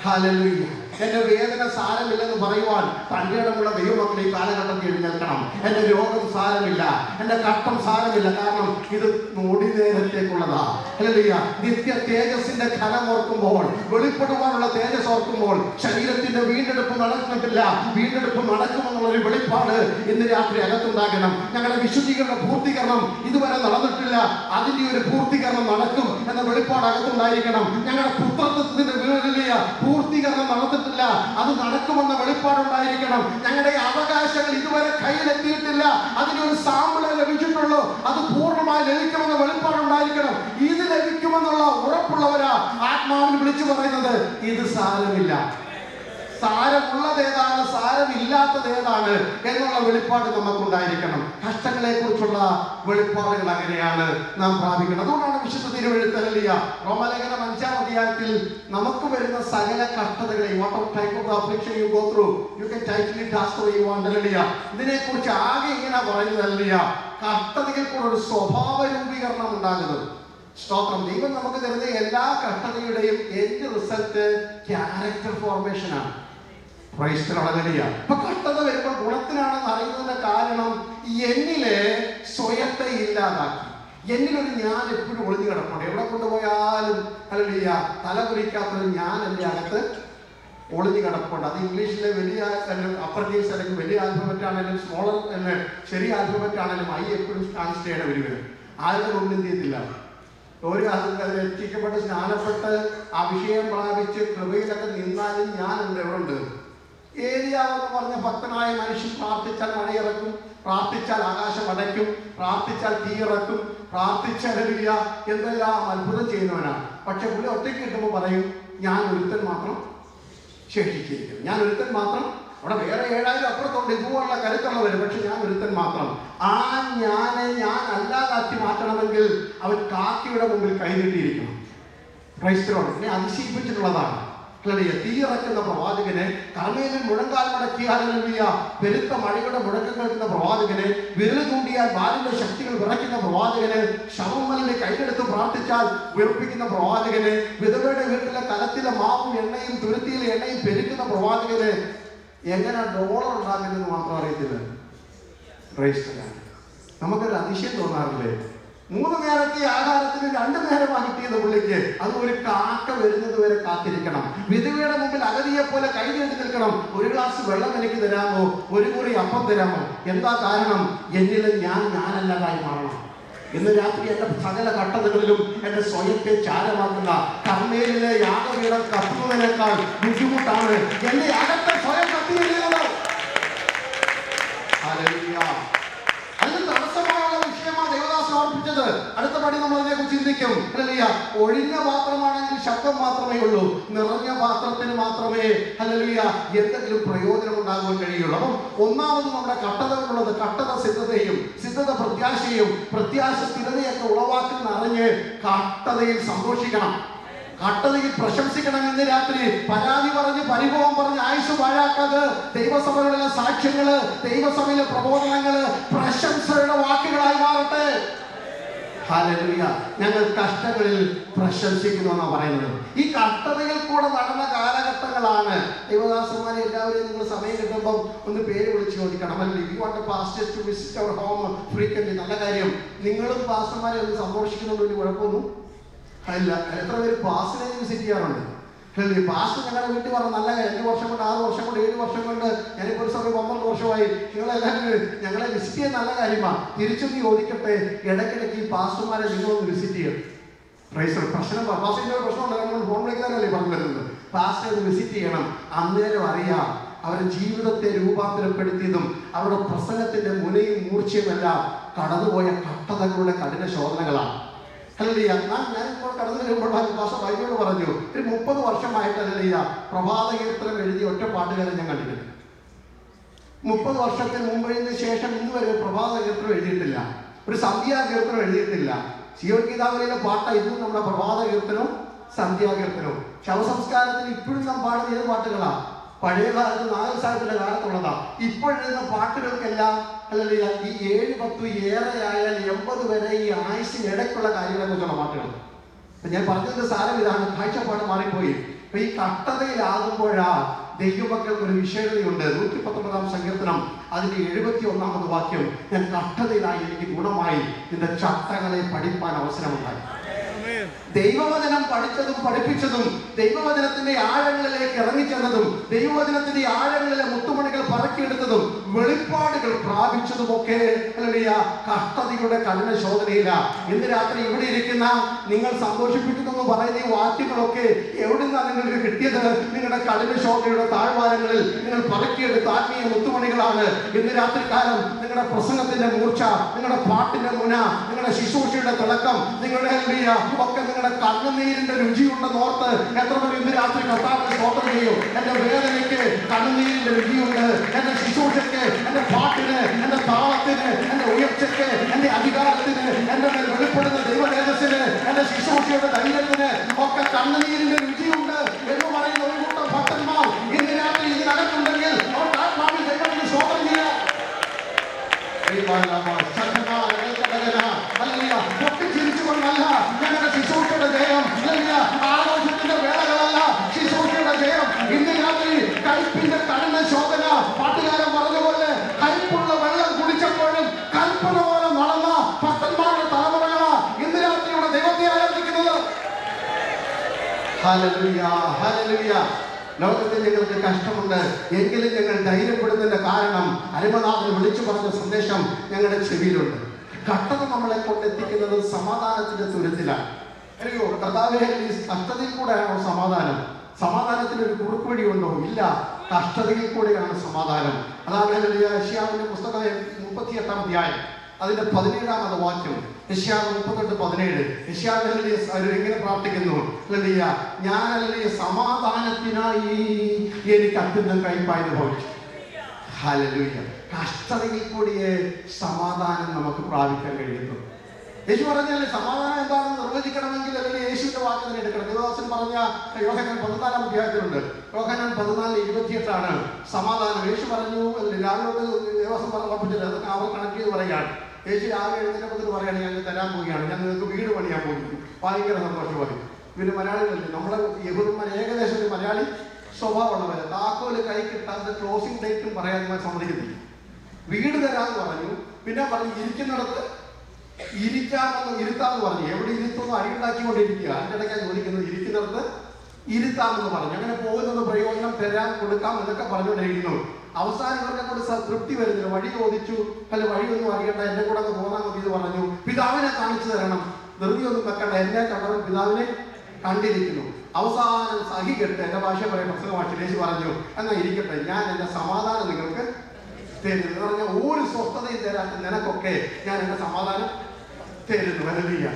ഹല്ലേലൂയ. എന്റെ വേദന സാരമില്ലെന്ന് പറയുവാൻ തന്റേടമുള്ള ദൈവമക്കൾ ഈ കാലഘട്ടത്തിൽ എഴുന്നേൽക്കണം. എന്റെ രോഗം സാരമില്ല, എന്റെ കഷ്ടം സാരമില്ല, കാരണം ഇത് നൊടി നേരത്തേക്കുള്ളതാ. ഹല്ലേലൂയ. നിത്യ തേജസ്സിന്റെ ഘനം ഓർക്കുമ്പോൾ, വെളിപ്പെടുവാനുള്ള തേജസ് ഓർക്കുമ്പോൾ, ശരീരത്തിന്റെ വീണ്ടെടുപ്പ് നടന്നിട്ടില്ല, വീണ്ടെടുപ്പ് നടക്കുമെന്നുള്ളൊരു വെളിപ്പാട് ഇന്ന് രാത്രി അകത്തുണ്ടാകണം. ഞങ്ങളുടെ വിശുദ്ധീകരണ പൂർത്തീകരണം ഇതുവരെ നടന്നിട്ടില്ല, അതിന്റെ ഒരു പൂർത്തീകരണം നടക്കും എന്ന വെളിപ്പാട് അകത്തുണ്ടായിരിക്കണം. ഞങ്ങളുടെ പുത്രത്വത്തിന്റെ പൂർത്തീകരണം നടന്നിട്ടില്ല, അത് നടക്കുമെന്ന വെളിപ്പാടുണ്ടായിരിക്കണം. ഞങ്ങളുടെ അവകാശങ്ങൾ ഇതുവരെ കയ്യിലെത്തിയിട്ടില്ല, അതിനൊരു സാമ്പിളെ ലഭിച്ചിട്ടുള്ളൂ, അത് പൂർണ്ണമായി ലഭിക്കുമെന്ന വെളിപ്പാടുണ്ടായിരിക്കണം. ഇത് ലഭിക്കുമെന്നുള്ള ഉറപ്പുള്ളവരാ ആത്മാവിൽ വിളിച്ചു പറയുന്നത് ഇത് സാരമില്ല. സാരമുള്ളത് ഏതാണ്, സാരമില്ലാത്തത് ഏതാണ് എന്നുള്ള വെളിപ്പാട് നമുക്കുണ്ടായിരിക്കണം. കഷ്ടങ്ങളെ കുറിച്ചുള്ള വെളിപ്പാടുകൾ അങ്ങനെയാണ് നാം പ്രാപിക്കുന്നത്. അതുകൊണ്ടാണ് വിശുദ്ധ തിരുവെഴുത്ത്, ഹല്ലേലൂയ, റോമാലേഖനം 5-ാം അധ്യായത്തിൽ നമുക്ക് വരുന്ന സകല കഷ്ടതകളെയും, what of type of affliction you go through, you can title it as the way you want, hallelujah, ഇതിനെക്കുറിച്ച് ആകെ ഇങ്ങനെ പറയുന്നത്, ഹല്ലേലൂയ, കഷ്ടതകൾക്കുള്ള ഒരു സ്വഭാവ രൂപീകരണം ഉണ്ടാകുന്നത്. സ്തോത്രം. ദൈവം നമുക്ക് തരുന്ന എല്ലാ കഷ്ടതയുടെയും എൻഡ് റിസൾട്ട് ക്യാരക്ടർ ഫോർമേഷൻ ആണ്. ഇപ്പൊ കഷ്ടത വരുമ്പോൾ ഗുണത്തിനാണെന്ന് അറിയുന്നതിന്റെ കാരണം എന്നിലെ സ്വയത്തെ ഇല്ലാതാക്കി. എന്നിലൊരു ഞാൻ എപ്പോഴും ഒളിഞ്ഞു കിടപ്പുണ്ട്. എവിടെ കൊണ്ടുപോയാലും, ഹല്ലേലൂയ, തലകുലിക്കാത്തൊരു ഞാൻ എൻ്റെ അകത്ത് ഒളിഞ്ഞു കിടപ്പുണ്ട്. അത് ഇംഗ്ലീഷിലെ വലിയ അപ്പർ കേസ് അല്ലെങ്കിൽ വലിയ ആൽഫബറ്റ് ആണെങ്കിലും സ്മോളർ എന്ന് ചെറിയ ആൽഫബറ്റ് ആണെങ്കിലും ഐ എപ്പോഴും സ്റ്റാൻഡ് ചെയ്യണം. വരുന്നത് ആരുടെ ഒന്നും ചെയ്യത്തില്ല. ഒരു രക്ഷിക്കപ്പെട്ട് സ്നാനപ്പെട്ട് അഭിഷേകം പ്രാപിച്ച് കൃപയിലൊക്കെ നിന്നാലും ഞാനുണ്ട്. എവിടെ ഉണ്ട്? ഏലിയാവെന്ന് പറഞ്ഞ ഭക്തനായ മനുഷ്യൻ പ്രാർത്ഥിച്ചാൽ മഴയിറക്കും, പ്രാർത്ഥിച്ചാൽ ആകാശം അടയ്ക്കും, പ്രാർത്ഥിച്ചാൽ തീയിറക്കും, പ്രാർത്ഥിച്ചാൽ എന്തെല്ലാം അത്ഭുതം ചെയ്യുന്നവനാണ്. പക്ഷെ പുള്ളി ഒറ്റയ്ക്ക് കിട്ടുമ്പോൾ പറയും, ഞാൻ ഒരുത്തൻ മാത്രം ശേഷിച്ചിരിക്കുന്നു, ഞാൻ ഒരുത്തൻ മാത്രം. അവിടെ വേറെ 7000 അപ്പുറത്തുണ്ട് ഇതുപോലുള്ള കരുത്തുള്ളവർ, പക്ഷെ ഞാൻ ഒരുത്തൻ മാത്രം. ആ ഞാനെ ഞാൻ അല്ലാതാക്കി മാറ്റണമെങ്കിൽ അവൻ കാക്കിയുടെ മുമ്പിൽ കൈനീട്ടിയിരിക്കണം. ക്രൈസ്തവരോട് എന്നെ അതിശയിപ്പിച്ചിട്ടുള്ളതാണ്. തീയിറക്കുന്ന പ്രവാചകനെ, കർമ്മേലിൽ മുഴങ്കാൽ മടക്കിയ, ഹല്ലേലൂയ, പെരുത്ത മഴയുടെ മുഴക്കം കേൾക്കുന്ന പ്രവാചകനെ, വിരൽ ചൂണ്ടിയാൽ വാലിന്റെ ശക്തികൾ വിറയ്ക്കുന്ന പ്രവാചകനെ, ശവമലിനെ കൈയെടുത്ത് പ്രാർത്ഥിച്ചാൽ വിറപ്പിക്കുന്ന പ്രവാചകനെ, വിധവയുടെ വീട്ടിലെ കലത്തിലെ മാവും എണ്ണയും തുരുത്തിയിലെ എണ്ണയും പെരുക്കുന്ന പ്രവാചകനെ, എങ്ങനെ ഡോളർ ഉണ്ടാക്കുന്നതെന്ന് മാത്രം അറിയത്തില്ല. നമുക്കൊരു അതിശയം തോന്നാറില്ലേ? 3 നേരത്തെ ആഹാരത്തിന് 2 നേരമാണ് കിട്ടിയത് പുള്ളിക്ക്. അത് ഒരു കാക്ക വരുന്നത് വരെ കാത്തിരിക്കണം. വിധവയുടെ മുമ്പിൽ അഗതിയെ പോലെ കൈ നീട്ടി നിൽക്കണം. ഒരു ഗ്ലാസ് വെള്ളം എനിക്ക് തരാമോ, ഒരു മുറി അപ്പം തരാമോ? എന്താ കാരണം? എന്നിൽ ഞാനല്ലാതായി മാറണം. ഇന്ന് രാത്രി എന്റെ സകല കഷ്ടതകളിലും എന്റെ സ്വയത്തെ ചാരമാക്കുന്ന കർമ്മേലിലെ യാഗപീഠം കത്തുന്നതിനേക്കാൾ ബുദ്ധിമുട്ടാണ് എന്റെ അകത്തെ സ്വയം കത്തിയിരിക്കുന്നത്. ഹല്ലേലൂയ. അതിന് തടസ്സമായുള്ള വിഷയമാണ് ദേവദാസൻ ഓർപ്പിച്ചത്. അടുത്ത പടി നമ്മൾ അതിനെക്കുറിച്ച് ചിന്തിക്കും. ഹല്ലേലൂയ. ഒഴിഞ്ഞ പാത്രമാണെങ്കിൽ ശബ്ദം മാത്രമേ ഉള്ളൂ, നിറഞ്ഞ പാത്രത്തിന് മാത്രമേ, ഹല്ലേലൂയ, എന്തെങ്കിലും പ്രയോജനം ഉണ്ടാകാൻ കഴിയുള്ളൂ. അപ്പം ഒന്നാമത് നമ്മുടെ കഷ്ടതകളുള്ളത്, കഷ്ടത സിദ്ധതയും, സിദ്ധത പ്രത്യാശയും, പ്രത്യാശ സ്ഥിരതയൊക്കെ ഉളവാക്കുന്ന അറിഞ്ഞ് കഷ്ടതയിൽ സന്തോഷിക്കണം. കട്ടതയിൽ പ്രശംസിക്കണം. ഇന്ന് രാത്രി പരാതി പറഞ്ഞ് പരിഭവം പറഞ്ഞ് ആയുസ് പാഴാക്കാതെ ദൈവസഭകളിലെ സാക്ഷ്യങ്ങള്, ദൈവസഭയിലെ പ്രബോധനങ്ങള് പ്രശംസയുടെ വാക്കുകളായി മാറട്ടെ. ഹല്ലേലൂയ. ഞങ്ങൾ കഷ്ടങ്ങളിൽ പ്രശംസിക്കുന്നു എന്നാണ് പറയുന്നത്. ഈ കഷ്ടതയിൽ കൂടെ നടന്ന കാലഘട്ടങ്ങളാണ്. ദൈവദാസന്മാരെ എല്ലാവരെയും നിങ്ങൾ സമയം കിട്ടുമ്പം ഒന്ന് പേര് വിളിച്ച് ചോദിക്കണം. അല്ലെങ്കിൽ you want pastors to visit our home frequently. നല്ല കാര്യം. നിങ്ങളും പാസ്റ്റർമാരെ ഒന്ന് സന്തോഷിക്കുന്നതുകൊണ്ട് ഒരു കുഴപ്പമൊന്നും അല്ല. എത്ര പേര് പാസ്റ്ററെ വിസിറ്റ് ചെയ്യാറുണ്ട്? പാസ്റ്റർ ഞങ്ങളുടെ വീട്ടിൽ പറഞ്ഞ നല്ല 5 വർഷം കൊണ്ട് 6 വർഷം കൊണ്ട് 7 വർഷം കൊണ്ട് ഞാനിപ്പോൾ ഒരു സമയം 9 വർഷമായി നിങ്ങളെല്ലാം ഞങ്ങളെ വിസിറ്റ് ചെയ്യാൻ നല്ല കാര്യമാണ്. തിരിച്ചൊന്ന് ചോദിക്കട്ടെ, ഇടയ്ക്കിടയ്ക്ക് ഈ പാസ്റ്റർമാരെ നിങ്ങളൊന്ന് വിസിറ്റ് ചെയ്യും. പ്രശ്നം പാസ്റ്ററിന്റെ പ്രശ്നമുണ്ട്. നമ്മൾ ഫോൺ വിളിക്കാനല്ലേ പറഞ്ഞു വരുന്നത്. പാസ്റ്റർ ഒന്ന് വിസിറ്റ് ചെയ്യണം. അന്നേരം അറിയാം അവരുടെ ജീവിതത്തെ രൂപാന്തരപ്പെടുത്തിയതും അവരുടെ പ്രസംഗത്തിന്റെ മുനയും മൂർച്ചയുമെല്ലാം കടന്നുപോയ കട്ടതകളുടെ കഠിന ശോധനകളാണ്. ഞാനിപ്പോൾ കടന്നു വരുമ്പോൾ ബൈബിളോട് പറഞ്ഞു, ഒരു 30 വർഷമായിട്ട് പ്രഭാത കീർത്തനം എഴുതിയ ഒറ്റ പാട്ടുകാരൻ ഞാൻ കണ്ടിട്ടുണ്ട്. 30 വർഷത്തിന് മുമ്പിന് ശേഷം ഇന്ന് വരെ പ്രഭാത കീർത്തനം എഴുതിയിട്ടില്ല, ഒരു സന്ധ്യാകീർത്തനം എഴുതിയിട്ടില്ല. സിയോൻ ഗീതാവലിയിലെ പാട്ട ഇന്നും നമ്മുടെ പ്രഭാത കീർത്തനവും സന്ധ്യാകീർത്തനവും. ശവസംസ്കാരത്തിന് ഇപ്പോഴും നാം പാടുന്ന ഏത് പാട്ടുകളാ? പഴയ കാലത്ത് നാഗൽ സാഹിത്യത്തിന്റെ കാലത്തുള്ളതാ. ഇപ്പോഴെഴുതുന്ന പാട്ടുകൾക്കെല്ലാം ഈ 7, 10 ഏറെയായാൽ 80 വരെ ഈ ആയുസിനിടയ്ക്കുള്ള കാര്യങ്ങളെ കുറിച്ചുള്ള പാട്ടുകൾ. ഞാൻ പറഞ്ഞതിന്റെ സാരം ഇതാണ്, കാഴ്ചപ്പാട് മാറിപ്പോയി. അപ്പൊ ഈ കട്ടതയിലാകുമ്പോഴാ ദൈവമക്കൾക്ക് ഒരു വിശേഷതയുണ്ട്. 119 സങ്കീർത്തനം അതിന്റെ 71 വാക്യം, ഞാൻ കട്ടതയിലായി എനിക്ക് ഗുണമായി നിന്റെ ചട്ടങ്ങളെ പഠിപ്പാൻ അവസരമുണ്ടായി. ദൈവവചനം പഠിച്ചതും പഠിപ്പിച്ചതും ദൈവവചനത്തിന്റെ ആഴങ്ങളിലേക്ക് ഇറങ്ങിച്ചെന്നതും ദൈവവചനത്തിന്റെ ആഴങ്ങളിലെ മുത്തുമണികൾ പറക്കിയെടുത്തതും വെളിപ്പാടുകൾ പ്രാപിച്ചതുമൊക്കെ കഷ്ടതയുടെ കഠിന ശോധനയില്ല. ഇന്ന് രാത്രി ഇവിടെ ഇരിക്കുന്ന നിങ്ങൾ സന്തോഷിപ്പിക്കുന്നു പറയുന്ന ഈ വാക്യങ്ങളൊക്കെ എവിടുന്നാണ് നിങ്ങൾക്ക് കിട്ടിയത്? നിങ്ങളുടെ കഠിന ശോധനയുടെ താഴ്വാരങ്ങളിൽ നിങ്ങൾ പറക്കിയെടുത്ത ആത്മീയ മുത്തുമണികളാണ്. ഇന്ന് രാത്രി കാലം നിങ്ങളുടെ പ്രസംഗത്തിന്റെ മൂർച്ച, നിങ്ങളുടെ പാട്ടിന്റെ മുന, നിങ്ങളുടെ ശുശ്രൂഷയുടെ തിളക്കം, നിങ്ങളുടെ ഒക്കെ നിങ്ങളുടെ കണ്ണുനീരിന്റെ രുചിയുണ്ടെന്ന് ഓർത്ത് എത്ര പേർ ഇന്ന് രാത്രി കർത്താവിനെ സ്തോത്രം ചെയ്യും? എന്റെ വേദനയ്ക്ക് കണ്ണുനീരിന്റെ രുചിയുണ്ട്, എന്റെ ശുശ്രൂഷയ്ക്ക്, എന്റെ പാട്ടിന്, എന്റെ താളത്തിന്, എന്റെ ഉയർച്ചയ്ക്ക്, എന്റെ അധികാരത്തിന്, എന്റെ മേൽ വെളിപ്പെടുന്ന ദൈവതേജസ്സിന്, എന്റെ ശുശ്രൂഷയുടെ ധൈര്യത്തിന് ഒക്കെ കണ്ണുനീരിന്റെ രുചിയുണ്ട് എന്ന് പറയുന്ന ഒരു കൂട്ടം ഭക്തന്മാർ ഇന്ന് രാത്രി ഇതിനകത്തുണ്ടെങ്കിൽ അവരുടെ ആത്മാവിൽ ദൈവത്തിന് സ്തോത്രം ചെയ്യാം. ചിരിച്ചുകൊണ്ടല്ല ഞങ്ങളുടെ ശുശ്രൂഷയുടെ ജയം, ആഘോഷത്തിന്റെ വേളകളല്ല ശുശ്രൂഷയുടെ ജയം. ഇന്ന് രാത്രി കൽപ്പിന്റെ കഠിന ശോധന. പാട്ടുകാരൻ പറഞ്ഞതുപോലെ കൽപ്പുള്ള വെള്ളം കുടിച്ചപ്പോഴും കൽപ്പന പോലെ നടന്ന ഭക്തന്മാരുടെ തലമുറകളാ ഇന്ന് രാത്രി ഇവിടെ ദൈവത്തെ ആരാധിക്കുന്നത്. Hallelujah, hallelujah. ലോകത്തിൽ ഞങ്ങൾക്ക് കഷ്ടമുണ്ട് എങ്കിലും ഞങ്ങൾ ധൈര്യപ്പെടുന്നതിന്റെ കാരണം അരുമനാഥൻ വിളിച്ചു പറഞ്ഞ സന്ദേശം ഞങ്ങളുടെ ചെവിയിലുണ്ട്. കഷ്ടത നമ്മളെ കൊണ്ടെത്തിക്കുന്നത് സമാധാനത്തിന്റെ തുരത്തിലാണ്. അറിയോ കർത്താവേ, ഈ കഷ്ടതയിൽ കൂടെയാണോ സമാധാനം? സമാധാനത്തിന് ഒരു കുറുക്ക് വഴിയുണ്ടോ? ഇല്ല, കഷ്ടതയിൽ കൂടെയാണ് സമാധാനം. അതാണ് യെശയ്യാവിന്റെ പുസ്തകം 38 അധ്യായം അതിന്റെ 17 വാക്യം. യെശയ്യാവ് 38:17. യെശയ്യാവ് എങ്ങനെ പ്രാർത്ഥിക്കുന്നു? ഞാൻ സമാധാനത്തിനായി എനിക്ക് അത്യന്തം കൈപ്പായി ഭവിച്ചു. ഹല്ലേലൂയ. കഷ്ടതയിൽ കൂടിയേ സമാധാനം നമുക്ക് പ്രാപിക്കാൻ കഴിയുന്നു. യേശു പറഞ്ഞല്ലേ സമാധാനം എന്താണെന്ന് നിർവചിക്കണമെങ്കിൽ അല്ലെങ്കിൽ യേശുവിന്റെ വാക്ക് തന്നെ എടുക്കണം. ദേവദാസൻ പറഞ്ഞ യോഹന്നാൻ 14 അധ്യായത്തിലുണ്ട്. യോഹന്നാൻ 14:28 സമാധാനം. യേശു പറഞ്ഞു രാവിലെ ദേവദാസൻ പറഞ്ഞില്ല, അതൊക്കെ അവർ കണക്ട് ചെയ്ത് പറയുകയാണ്. യേശു രാവിലെ എഴുന്നേറ്റപ്പോൾ പറയാണ്, ഞങ്ങൾ തരാൻ പോവുകയാണ്, ഞാൻ നിങ്ങൾക്ക് വീട് പണിയാൻ പോകുന്നു. ഭയങ്കര സന്തോഷമായി. പിന്നെ മലയാളികളല്ലേ, നമ്മളെ യഹൂദന്മാർ ഏകദേശം ഒരു മലയാളി സ്വഭാവമുള്ളവരെ താക്കോല് കൈ കിട്ടാതെ ക്ലോസിംഗ് ഡേറ്റും പറയാൻ സമ്മതിക്കത്തില്ല. വീട് തരാമെന്ന് പറഞ്ഞു. പിന്നെ പറഞ്ഞു ഇരിക്കുന്നിടത്ത് ഇരുത്താമെന്ന് പറഞ്ഞു. എവിടെ ഇരുത്തുന്നു അടിയുണ്ടാക്കിക്കൊണ്ടിരിക്കുക. അതിൻ്റെ ഇടയ്ക്കാണ് ചോദിക്കുന്നത്, ഇരിക്കുന്നിടത്ത് ഇരുത്താമെന്ന് പറഞ്ഞു. അങ്ങനെ പോകുന്നത് പ്രയോജനം തരാൻ കൊടുക്കാം എന്നൊക്കെ പറഞ്ഞുകൊണ്ടിരിക്കുന്നു. അവസാനം ഇവരുടെ കൊണ്ട് തൃപ്തി വരുന്നില്ല. വഴി ചോദിച്ചു, അല്ല വഴിയൊന്നും അറിയണ്ട, എന്റെ കൂടെ ഒന്ന് പോകാൻ മതി എന്ന് പറഞ്ഞു. പിതാവിനെ കാണിച്ചു തരണം, ധൃതിയൊന്നും വെക്കണ്ട, എന്നെ കണ്ടവൻ പിതാവിനെ കണ്ടിരിക്കുന്നു. അവസാനം സഹികെട്ട്, എന്റെ ഭാഷ പറയും, പ്രസംഗ ഭാഷ യേശു പറഞ്ഞു, എന്നാ ഇരിക്കട്ടെ, ഞാൻ എന്റെ സമാധാനം നിങ്ങൾക്ക് തരുന്നു എന്ന് പറഞ്ഞാൽ ഒരു സ്വസ്ഥതയും തരാത്ത നിനക്കൊക്കെ ഞാൻ എന്റെ സമാധാനം തരുന്നു. ഹല്ലേലൂയ.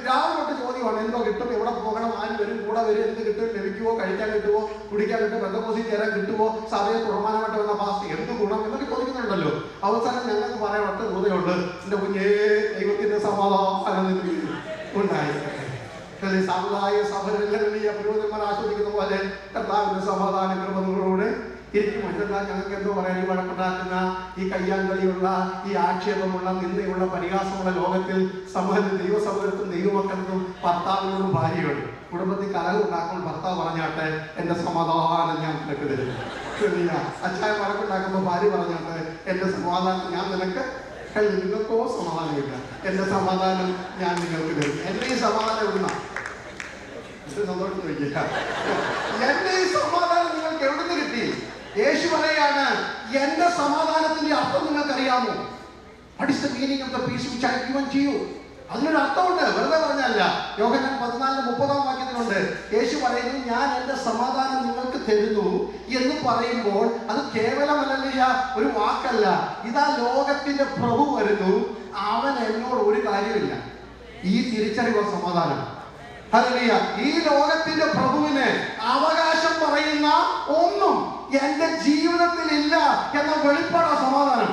രാവിലെ തൊട്ട് ചോദ്യമാണ്, എന്തോ കിട്ടും, എവിടെ പോകണം, ആര് വരും, കൂടെ വരും, എന്ത് കിട്ടും, ലഭിക്കുമോ, കഴിക്കാൻ കിട്ടുമോ, കുടിക്കാൻ കിട്ടുമോ, ബന്ധക്കോസിൽ ചേരാൻ കിട്ടുമോ, സഭയെ തുറമാനമായിട്ട് വന്ന പാസ്റ്റ് എന്ത് ഗുണം എന്നൊക്കെ ചോദിക്കുന്നുണ്ടല്ലോ. അവസാനം ഞങ്ങൾക്ക് പറയാൻ ഒറ്റ ബോധമുണ്ട്, എന്റെ കുഞ്ഞേ ദൈവത്തിന്റെ സമാധാനം ഉണ്ടായിരിക്കട്ടെ. സാമുദായിക സഭകളിൽ പുരോഹിതന്മാർ ആസ്വദിക്കുന്ന പോലെ കർത്താവിന്റെ സമാധാന കൃപകളോട് ഇരിക്കും. എന്നാൽ ഞങ്ങൾക്ക് എന്തോ പറയാൻ ഈ വഴക്കുണ്ടാക്കുന്ന, ഈ കയ്യാങ്കളിയുള്ള, ഈ ആക്ഷേപമുള്ള, നിന്ദയുള്ള, പരിഹാസമുള്ള ലോകത്തിൽ ദൈവസമൂഹത്തും ദൈവമക്കൾക്കും ഭർത്താവിനോടും ഭാര്യയോടും കുടുംബത്തിൽ കലഹം ഉണ്ടാക്കുമ്പോൾ ഭർത്താവ് പറഞ്ഞാട്ടെ എൻ്റെ സമാധാനം ഞാൻ നിനക്ക് തരും. അച്ഛായ വഴക്കുണ്ടാക്കുമ്പോൾ ഭാര്യ പറഞ്ഞാട്ടെ എൻ്റെ സമാധാനം ഞാൻ നിനക്ക്, നിങ്ങൾക്കോ സമാധാനമില്ല, എൻ്റെ സമാധാനം ഞാൻ നിങ്ങൾക്ക് തരും. എൻ്റെ ഈ സമാധാനം എവിടുന്ന സന്തോഷം ചോദിക്കുക, എൻ്റെ ഈ സമാധാനം നിങ്ങൾക്ക് എവിടുന്ന് കിട്ടി? യേശു പറയാണ് എന്റെ സമാധാനത്തിന്റെ അർത്ഥം നിങ്ങൾക്കറിയാമോ? What is the meaning of the peace which I given to you? അതിനൊരു അർത്ഥമുണ്ട്, വെറുതെ പറഞ്ഞല്ല. യോഹന്നാൻ 14:30 യേശു പറയുന്നു ഞാൻ എൻ്റെ സമാധാനം നിങ്ങൾക്ക് തരുന്നു എന്ന് പറയുമ്പോൾ അത് കേവലമല്ല, ഒരു വാക്കല്ല. ഇതാ ലോകത്തിന്റെ പ്രഭു വരുന്നു, അവൻ എന്നോട് ഒരു കാര്യമില്ല. ഈ തിരിച്ചറിവ് സമാധാനം. ഹല്ലേലൂയ. ഈ ലോകത്തിന്റെ പ്രഭുവിന് അവകാശം പറയുന്ന ഒന്നും എന്റെ ജീവിതത്തിൽ ഇല്ല എന്ന വെളിപ്പാടാ സമാധാനം.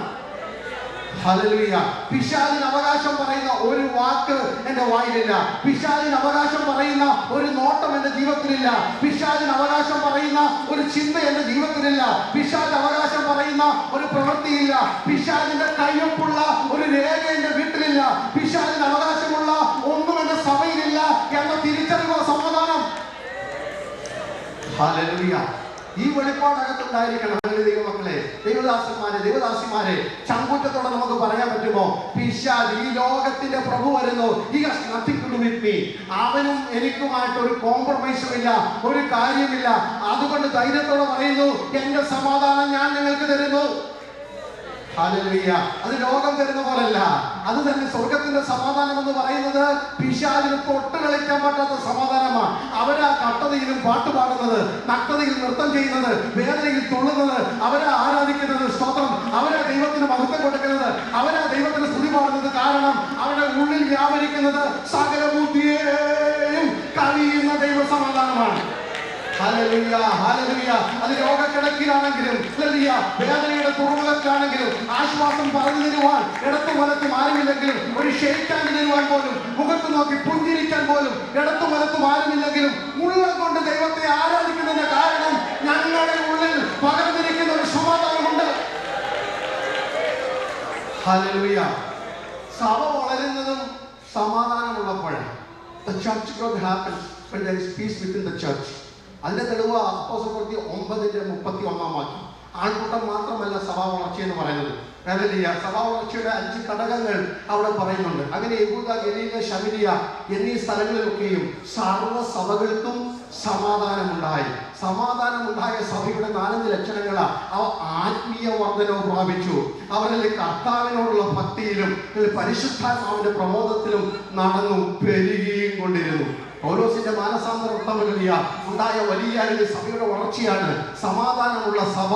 ഹല്ലേലൂയ. പിശാചിന് അവകാശം പറയുന്ന ഒരു വാക്ക് എന്റെ വായിലില്ല. പിശാചിന് അവകാശം പറയുന്ന ഒരു നോട്ടം എന്റെ ജീവിതത്തിലില്ല. പിശാചിന് അവകാശം പറയുന്ന ഒരു ചിന്ത എന്റെ ജീവിതത്തിലില്ല. പിശാചിന് അവകാശം പറയുന്ന ഒരു പ്രവൃത്തിയില്ല. പിശാചിന്റെ കയ്യൊപ്പുള്ള ഒരു രേഖ എന്റെ വീട്ടിലില്ല. പിശാചിന് അവകാശമുള്ള ഒന്നും എന്റെ സഭയിലില്ല എന്ന തിരിച്ചറിവ് സമാധാനം. ഹല്ലേലൂയ. ഈ വെളിപ്പാടകത്തുണ്ടായിരിക്കണം. ദൈവമക്കളെ, ദൈവദാസിമാരെ ചങ്കൂറ്റത്തോടെ നമുക്ക് പറയാൻ പറ്റുമോ? പിശാച്, ഈ ലോകത്തിന്റെ പ്രഭു വരുന്നു. He has nothing to do with me. അവനും എനിക്കുമായിട്ട് ഒരു കോംപ്രമൈസും ഇല്ല, ഒരു കാര്യമില്ല. അതുകൊണ്ട് ധൈര്യത്തോടെ പറയുന്നു എന്റെ സമാധാനം ഞാൻ നിങ്ങൾക്ക് തരുന്നു. ഹല്ലേലൂയ. അത് ലോകം തരുന്ന പോലല്ല. അത് തന്നെ സ്വർഗത്തിന്റെ സമാധാനം എന്ന് പറയുന്നത് പിശാചിന് തൊട്ട് കളിക്കാൻ പറ്റാത്ത സമാധാനമാണ്. അവരാ കട്ടതയിലും പാട്ട് പാടുന്നത്, നഗ്നതയിൽ നൃത്തം ചെയ്യുന്നത്, വേദനയിൽ തുള്ളുന്നത്, അവരാ ആരാധിക്കുന്നത്, സ്തോത്രം, അവരാ ദൈവത്തിന് മഹത്വം കൊടുക്കുന്നത്, അവരാ ദൈവത്തിന് സ്തുതി പാടുന്നത്. കാരണം അവരുടെ ഉള്ളിൽ വ്യാപരിക്കുന്നത് സകല ബുദ്ധിയെയും കവിയുന്ന ദൈവ സമാധാനമാണ്. Hallelujah, hallelujah. അത് രോഗക്കിടക്കിലാണെങ്കിലും, വേദനയുടെ തുറമുഖത്താണെങ്കിലും, ആശ്വാസം പറഞ്ഞു തരുവാൻ ഇടത്തും വലത്തും ആരുമില്ലെങ്കിലും, ഒരു ഷെയ്ക്കാൻ തരുവാൻ പോലും, മുഖത്ത് നോക്കി പുഞ്ചിരിക്കാൻ പോലും ഇടത്തും വലത്തും ആരുമില്ലെങ്കിലും, ഉള്ളം കൊണ്ട് ദൈവത്തെ ആരാധിക്കുന്നതിന്റെ കാരണം ഞങ്ങളുടെ ഉള്ളിൽ പകർന്നിരിക്കുന്ന ഒരു സമാധാനമുണ്ട്. ഹല്ലേലൂയ. സഭ വളരുന്നതും സമാധാനമുള്ളപ്പോഴാണ്. The church growth happens when there is peace within the church. അതിന്റെ തെളിവ് അപ്പോസ്തലപ്രവൃത്തി 9:31. ആൾക്കൂട്ടം മാത്രമല്ല സഭാ വളർച്ച എന്ന് പറയുന്നത്. സഭാ വളർച്ചയുടെ 5 ഘടകങ്ങൾ അവിടെ പറയുന്നുണ്ട്. അങ്ങനെ യഹൂദ, ഗലീല, ശമരിയ എന്നീ സ്ഥലങ്ങളിലൊക്കെയും സർവ്വ സഭകൾക്കും സമാധാനമുണ്ടായി. സമാധാനമുണ്ടായ സഭയുടെ 4 ലക്ഷണങ്ങളാ. അവ ആത്മീയ വർധനവും പ്രാപിച്ചു. അവരിലെ കർത്താവിനോടുള്ള ഭക്തിയിലും പരിശുദ്ധാത്മാവിന്റെ പ്രബോധത്തിലും നടന്നു പെരുകുകയും കൊണ്ടിരുന്നു. പൗലോസിന്റെ മാനസാന്തരമുള്ള ഉണ്ടായ വലിയ സഭയുടെ വളർച്ചയാണ്. സമാധാനമുള്ള സഭ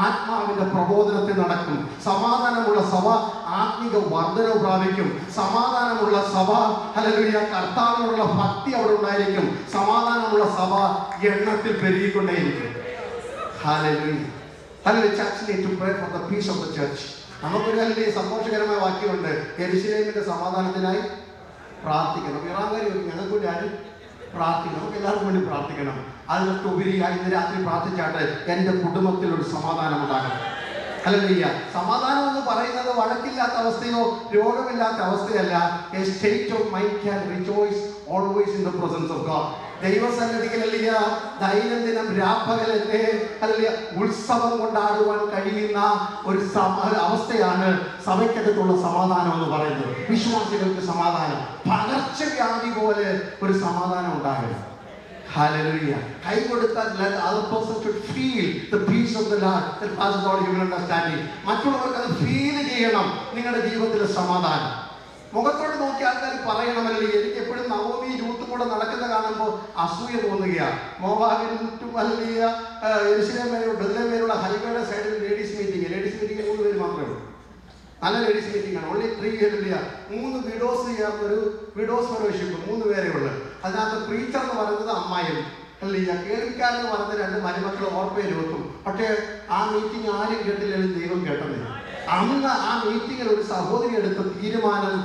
ആത്മാവിന്റെ പ്രബോധനത്തിൽ നടക്കും. സമാധാനമുള്ള സഭ ആത്മിക വർധന പ്രാപിക്കും. സമാധാനമുള്ള സഭ ഹല്ലേലൂയ കർത്താവിനോടുള്ള ഭക്തി അവിടെ ഉണ്ടായിരിക്കും. സമാധാനമുള്ള സഭ എണ്ണത്തിൽ പെരുകിക്കൊണ്ടേയിരിക്കും. Hallelujah. Hallelujah. Church need to pray for the peace of the church. നമുക്കൊരു ഹല്ലേലൂയ സന്തോഷകരമായ വാക്യമുണ്ട്. യെരുശലേമിന്റെ സമാധാനത്തിനായി പ്രാർത്ഥിക്കണം. ഇറാൻകാരി ഞങ്ങൾക്ക് വേണ്ടി ആരും പ്രാർത്ഥിക്കണം. നമുക്ക് എല്ലാവർക്കും വേണ്ടി പ്രാർത്ഥിക്കണം. അതിനൊക്കെ ഉപരിയായി ഇന്ന് രാത്രി പ്രാർത്ഥിച്ചാട്ട് എൻ്റെ കുടുംബത്തിൽ ഒരു സമാധാനം ഉണ്ടാകണം. ഹല്ലേലൂയ. സമാധാനം എന്ന് പറയുന്നത് വഴക്കില്ലാത്ത അവസ്ഥയോ രോഗമില്ലാത്ത അവസ്ഥയല്ല. A state of mind can rejoice always in the presence of God. ദൈവസന്നിധിയിലല്ല ദൈനംദിനം രാപ്പകലത്തെ അല്ലെങ്കിൽ ഉത്സവം കൊണ്ടാടുവാൻ കഴിയുന്ന ഒരു അവസ്ഥയാണ് സഭയ്ക്കകത്തുള്ള സമാധാനം എന്ന് പറയുന്നത്. വിശ്വാസികൾക്ക് സമാധാനം, പകർച്ചവ്യാധി പോലെ ഒരു സമാധാനം ഉണ്ടാകണം. Hallelujah. കൈ കൊടുത്താൽ other person should feel the peace of the Lord that passes all human understanding. മറ്റുള്ളവർക്ക് അത് ഫീൽ ചെയ്യണം നിങ്ങളുടെ ജീവിതത്തിലെ സമാധാനം. മുഖത്തോട് നോക്കി ആൾക്കാർ പറയണമല്ലേ. എനിക്ക് എപ്പോഴും നവോമി യൂത്തും കൂടെ നടക്കുന്ന കാണുമ്പോൾ അസൂയ തോന്നുകയാണ്. മോവാബിനും അല്ലെങ്കിൽ യെരുശലേം വരെയുള്ള ഹൈവേയുടെ സൈഡിൽ ലേഡീസ് മീറ്റിംഗ് 3 പേര് മാത്രമേ ഉള്ളൂ. നല്ല ലേഡീസ് മീറ്റിംഗ് ആണ്. ഓൺലി 3 3 വിഡോസ് ചേർന്നൊരു വിഡോസ് ഫെലോഷിപ്പ് 3 പേരേ ഉള്ളു. അതിനകത്ത് പ്രീച്ചർ എന്ന് പറയുന്നത് അമ്മായും അല്ല, കേൾക്കാരെന്ന് പറഞ്ഞ 2 മരുമക്കൾ ഓർപ്പയിൽ വെക്കും. പക്ഷേ ആ മീറ്റിംഗ് ആരും കേട്ടില്ലെങ്കിൽ ദൈവം കേട്ടതില്ല. അന്ന് ആ മീറ്റിങ്ങിൽ ഒരു സഹോദരി എടുത്ത തീരുമാനം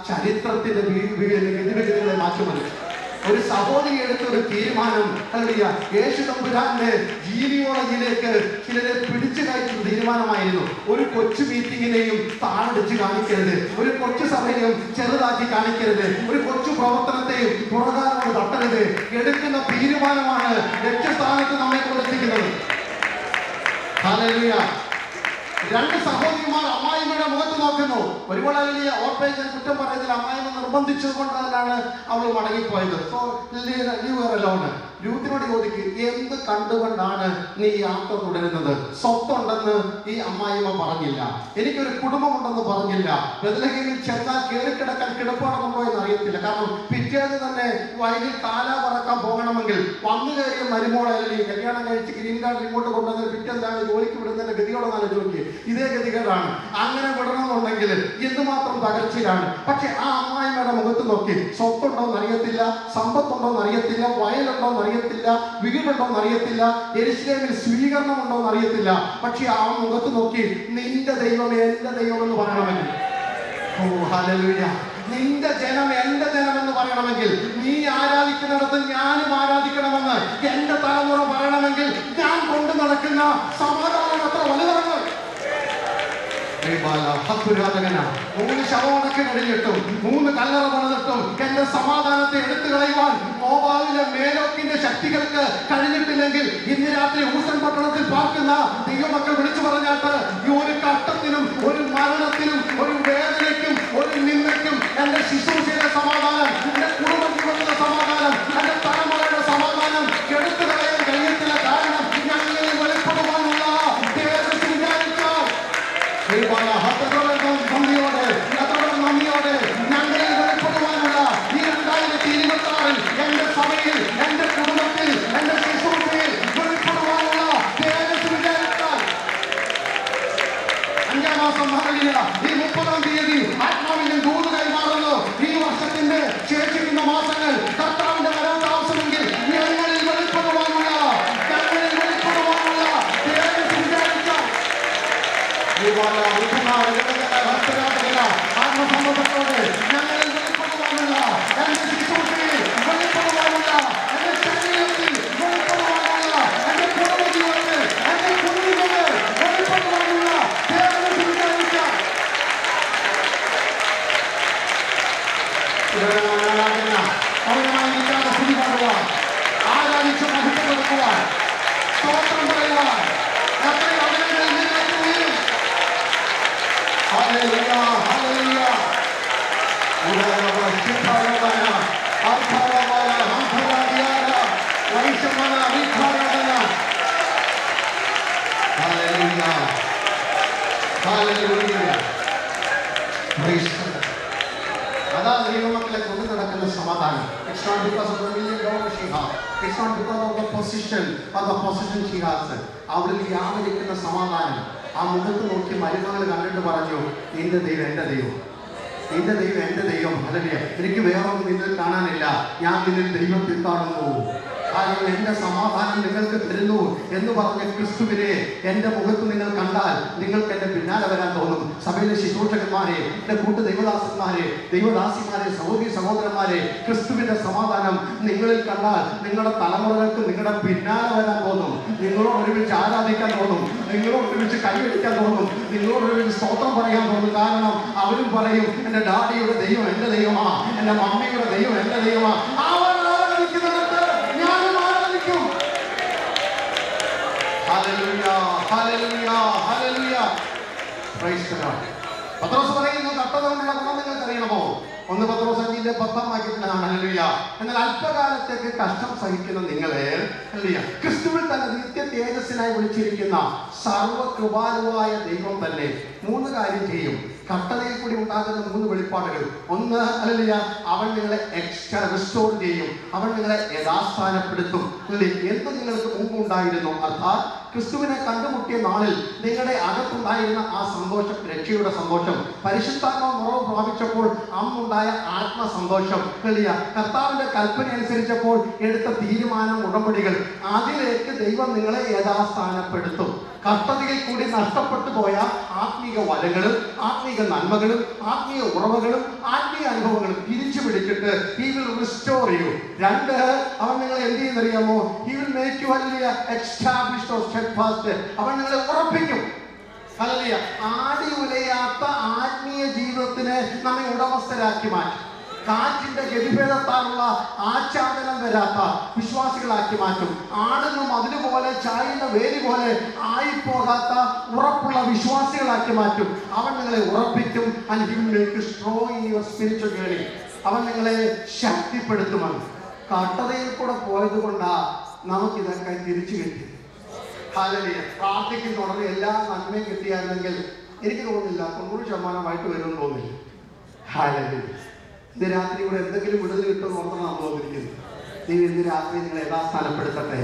ചരിത്രത്തിന്റെ ഗതിവിഗതികളെ മാറ്റുമല്ലോ. ഒരു സഹോദരി എടുത്ത ഒരു തീരുമാനം, യേശു തമ്പുരാന്റെ ജീനിയോളജിയിലേക്ക് ചിലരെ പിടിച്ചു കയറ്റുന്ന തീരുമാനമായിരുന്നു. ഒരു കൊച്ചു മീറ്റിങ്ങിനെയും താഴടിച്ച് കാണിക്കരുത്, ഒരു കൊച്ചു സഭയെയും ചെറുതാക്കി കാണിക്കരുത്, ഒരു കൊച്ചു പ്രവർത്തനത്തെയും പുറകാലോട് തട്ടരുത്. എടുക്കുന്ന തീരുമാനമാണ് ലക്ഷ്യസ്ഥാനത്ത് നമ്മെ കൊണ്ടെത്തിക്കുന്നത്. ഹല്ലേലൂയ. രണ്ട് സഹോദരിമാർ അമ്മായിമ്മയുടെ മുഖത്ത് നോക്കുന്നു. ഒരുപാട് അല്ലെ ഓർപ്പേജ് ഞാൻ കുറ്റം പറയുന്നില്ല, അമ്മായിമ്മ നിർബന്ധിച്ചത് കൊണ്ട് തന്നെയാണ് അവൾ മടങ്ങിപ്പോയത്. സോ രൂത്തിനോട് ചോദിക്കും, എന്ത് കണ്ടുകൊണ്ടാണ് നീ യാത്ര തുടരുന്നത്? സ്വത്തുണ്ടെന്ന് ഈ അമ്മായിമ്മ പറഞ്ഞില്ല, എനിക്കൊരു കുടുംബമുണ്ടെന്ന് പറഞ്ഞില്ല, ബെത്ലഹേമിൽ ചെന്നാൽ കയറിക്കിടക്കാൻ കിടപ്പാടമുണ്ടോ എന്ന് അറിയത്തില്ല. കാരണം പിറ്റേന്ന് തന്നെ വയലിൽ കാല പറക്കാൻ പോകണമെങ്കിൽ വന്നു കയറിയ മരുമോളെ അല്ലെങ്കിൽ കല്യാണം കഴിച്ച് ഗ്രീൻ കാർഡ് ഇങ്ങോട്ട് കൊണ്ടുവന്ന് പിറ്റെന്താണ് ജോലിക്ക് വിടുന്നതിന്റെ ഗതിയോടെ ജോലിക്ക് ഇതേ ഗതികേടാണ്. അങ്ങനെ വിടണമെന്നുണ്ടെങ്കിൽ എന്തുമാത്രം തകർച്ചയാണ്. പക്ഷെ ആ അമ്മായിമ്മയുടെ മുഖത്ത് നോക്കി, സ്വത്തുണ്ടോന്ന് അറിയത്തില്ല, സമ്പത്തുണ്ടോന്ന് അറിയത്തില്ല, വയലുണ്ടോന്ന് അറിയത്തില്ല, വീടുണ്ടോന്ന് അറിയത്തില്ല, യെരുശലേമിൽ സ്വീകരണം ഉണ്ടോന്ന് അറിയത്തില്ല. പക്ഷെ ആ മുഖത്ത് നോക്കി, നിന്റെ ദൈവം എന്റെ ദൈവം എന്ന് പറയണമെങ്കിൽ, ഓ ഹല്ലേലൂയ, നിന്റെ ജനം എന്റെ ജനം എന്ന് പറയണമെങ്കിൽ, നീ ആരാധിക്കുന്നിടത്ത് ഞാനും ആരാധിക്കണമെന്ന് എന്റെ തലമുറ പറയണമെങ്കിൽ, ഞാൻ കൊണ്ടു നടക്കുന്ന സമാധാനം അത്ര വലുതാണ്. 3 ശവമടക്കിനടിഞ്ഞിട്ടും 3 കല്ലറ പണിതിട്ടും എന്റെ സമാധാനത്തെ എടുത്തു കളയുവാൻ മോവാബിലെ മേലോക്കിന്റെ ശക്തികൾക്ക് കഴിഞ്ഞിട്ടില്ലെങ്കിൽ, ഇന്ന് രാത്രി ഹൂസൻ പട്ടണത്തിൽ പാർക്കുന്ന ദൈവമക്കൾ വിളിച്ചു പറഞ്ഞാട്ട്, ഈ ഒരു കഷ്ടത്തിനും ഒരു മരണത്തിനും ഒരു വേദനയ്ക്കും ഒരു നിന്ദയ്ക്കും എന്റെ ശുശ്രൂഷയുടെ സമാധാനം, എന്റെ കുടുംബജീവിതത്തിന്റെ സമാധാനം, എന്റെ തലമുറയുടെ സമാധാനം എടുത്തു കളയാൻ കഴിയത്തില്ല. കാരണം ഞങ്ങളിൽ വെളിപ്പെടുവാനുള്ള നന്ദിയോടെ ഞങ്ങളിൽ വെളിപ്പെടുവാനുള്ള ഈ 2026 എന്റെ സഭയിൽ, എന്റെ കുടുംബത്തിൽ, എന്റെ ശുശ്രൂഷയിൽ വെളിപ്പെടുവാനുള്ള വിചാരിച്ചാൽ 5-ാം മാസം മാറില്ല, ഈ 30-ാം തീയതി ആത്മാവിന്റെ ദൂത് കൈമാറുന്നു. ഈ വർഷത്തിന്റെ ശേഷിക്കുന്ന മാസങ്ങൾ കർത്താവിന്റെ വരാൻ ആവശ്യമെങ്കിൽ ഞങ്ങളിൽ വെളിപ്പെടുവാനുള്ള ആത്മസമ്മതത്തോടെ ഞങ്ങളിൽ വെളിപ്പെടുവാനുള്ള, എന്റെ ശുശ്രൂഷയിൽ വെളിപ്പെടുവാനുള്ള, എന്റെ ശരീരത്തിൽ വെളിപ്പെടുവാനുള്ള, എന്റെ കുടുംബജീവിതത്തിൽ, എന്റെ കുടുംബങ്ങളിൽ വെളിപ്പെടുവാനുള്ള പിടിപാടുവാൻ, ആരാധിച്ച് മഹിമപ്പെടുത്തുവാൻ, സ്തോത്രം പറയുവാൻ Hallelujah, hallelujah. Hallelujah. Praise God. അതാണ് ദൈവമക്കളെ കൊണ്ടു നടക്കുന്ന സമാധാനം. It's not because of the $1 million she has. It's not because of the position or the position she has. അവളിൽ വ്യാപരിക്കുന്ന സമാധാനം. ആ മുഖത്ത് നോക്കി മരുമകൾ കണ്ടിട്ട് പറഞ്ഞു, നിന്റെ ദൈവം എന്റെ ദൈവം, നിന്റെ ദൈവം എന്റെ ദൈവം. ഹല്ലേലൂയ. എനിക്ക് വേറൊന്നും നിന്നിൽ കാണാനില്ല, ഞാൻ നിന്നിൽ ദൈവത്തിൽ കാണുന്നു. കാരണം എന്റെ സമാധാനം നിങ്ങൾക്ക് തരുന്നു എന്ന് പറഞ്ഞ ക്രിസ്തുവിനെ എന്റെ മുഖത്ത് നിങ്ങൾ കണ്ടാൽ നിങ്ങൾക്ക് എന്റെ പിന്നാലെ വരാൻ തോന്നും. സഭയിലെ ശുശ്രൂഷകന്മാരെ, എന്റെ കൂട്ടു ദൈവദാസന്മാരെ, ദൈവദാസിമാരെ, സഹോദരി സഹോദരന്മാരെ, ക്രിസ്തുവിന്റെ സമാധാനം നിങ്ങളിൽ കണ്ടാൽ നിങ്ങളുടെ തലമുറകൾക്ക് നിങ്ങളുടെ പിന്നാലെ വരാൻ തോന്നും. നിങ്ങളോട് ഒരുമിച്ച് ആരാധിക്കാൻ തോന്നും, നിങ്ങളോട് ഒരുമിച്ച് കൈയടിക്കാൻ തോന്നും, നിങ്ങളോട് ഒരുമിച്ച് സ്തോത്രം പറയാൻ തോന്നും. കാരണം അവരും പറയും, എന്റെ ഡാഡിയുടെ ദൈവം എന്റെ ദൈവമാ, എന്റെ മമ്മിയുടെ ദൈവം എന്റെ ദൈവമാ. അവർ ആരാധിക്കുന്നിടത്ത് ഞാനും ആരാധിക്കും. Hallelujah, hallelujah, hallelujah. Praise the Lord. പത്രോസ് പറയുന്നു, കഷ്ടത കൊണ്ടുള്ള ഗുണം നിങ്ങൾക്ക് അറിയണമോ? 1 പത്രോസ് 5:10 വാക്യത്തിലാണ്. ഹല്ലേലൂയ. എന്നാൽ അല്പകാലത്തേക്ക് കഷ്ടം സഹിക്കുന്ന നിങ്ങളെ, ഹല്ലേലൂയ, ക്രിസ്തുവിൽ തന്നെ നിത്യ തേജസ്സിനായി വിളിച്ചിരിക്കുന്ന സർവ്വകൃപാലുവായ ദൈവം തന്നെ 3 കാര്യം ചെയ്യും. കഷ്ടതയിൽ കൂടി ഉണ്ടാകുന്ന 3 വെളിപ്പാടുകൾ. 1, ഹല്ലേലൂയ, അവൻ നിങ്ങളെ റിസ്റ്റോർ ചെയ്യും, അവൻ നിങ്ങളെ യഥാസ്ഥാനപ്പെടുത്തും. എന്ത് നിങ്ങൾക്ക് മുമ്പ് ഉണ്ടായിരുന്നു, അർത്ഥാത് ക്രിസ്തുവിനെ കണ്ടുമുട്ടിയ നാളിൽ നിങ്ങളുടെ അകത്തുണ്ടായിരുന്ന ആ സന്തോഷം, രക്ഷയുടെ സന്തോഷം, പരിശുദ്ധാത്മാവ് നിറവ് പ്രാപിച്ചപ്പോൾ അന്നുണ്ടായ ആത്മസന്തോഷം, കർത്താവിന്റെ കൽപ്പന അനുസരിച്ചപ്പോൾ എടുത്ത തീരുമാനം, ഉടമ്പടികൾ, അതിലേക്ക് ദൈവം നിങ്ങളെ യഥാസ്ഥാനപ്പെടുത്തും. കഷ്ടതയിൽ കൂടി നഷ്ടപ്പെട്ടു പോയ ആത്മീക വലങ്ങളും ആത്മീക നന്മകളും ആത്മീയ ഉറവകളും ആത്മീയ അനുഭവങ്ങളും തിരിച്ചു പിടിച്ചിട്ട് he will restore you. രണ്ട്, അവൻ നിങ്ങളെ എന്ത് ചെയ്യുന്നറിയാമോ? he will make you established or steadfast. അവൻ നിങ്ങളെ ഉറപ്പിക്കും. ഹല്ലേലൂയ. ആടി ഉലയാത്ത ആത്മീയ ജീവിതത്തിന് നമ്മെ ഉടമസ്ഥരാക്കി മാറ്റും. കാറ്റിന്റെ ഗതിഭേദത്താലുള്ള ആച്ഛാദനം വരാത്ത വിശ്വാസികളാക്കി മാറ്റും. ആടുന്ന മതിലുപോലെ ചായുന്ന വേലി പോലെ ആയിപ്പോകാത്ത ഉറപ്പുള്ള വിശ്വാസികളാക്കി മാറ്റും. അവൻ നിങ്ങളെ ഉറപ്പിക്കും. and he will make you strong in your spiritual journey. അവൻ നിങ്ങളെ ശക്തിപ്പെടുത്തുമെന്ന്. കട്ടതയിൽ കൂടെ പോയത് കൊണ്ടാ നമുക്കിതൊക്കെ തിരിച്ചു കിട്ടി. ഹല്ലേലൂയ. പ്രാർത്ഥിക്കുന്നതോടെ എല്ലാ നന്മയും കിട്ടിയായിരുന്നെങ്കിൽ എനിക്ക് തോന്നുന്നില്ല 90% വരുമെന്ന് തോന്നുന്നില്ല. ഹല്ലേലൂയ. ഇന്ന് രാത്രി ഇവിടെ എന്തെങ്കിലും വിടുതൽ കിട്ടുമെന്ന് ഓർത്താണ് നമ്മൾ വന്നിരിക്കുന്നത്. ദൈവം ഇന്ന് രാത്രി നിങ്ങളെ യഥാസ്ഥാനപ്പെടുത്തട്ടെ.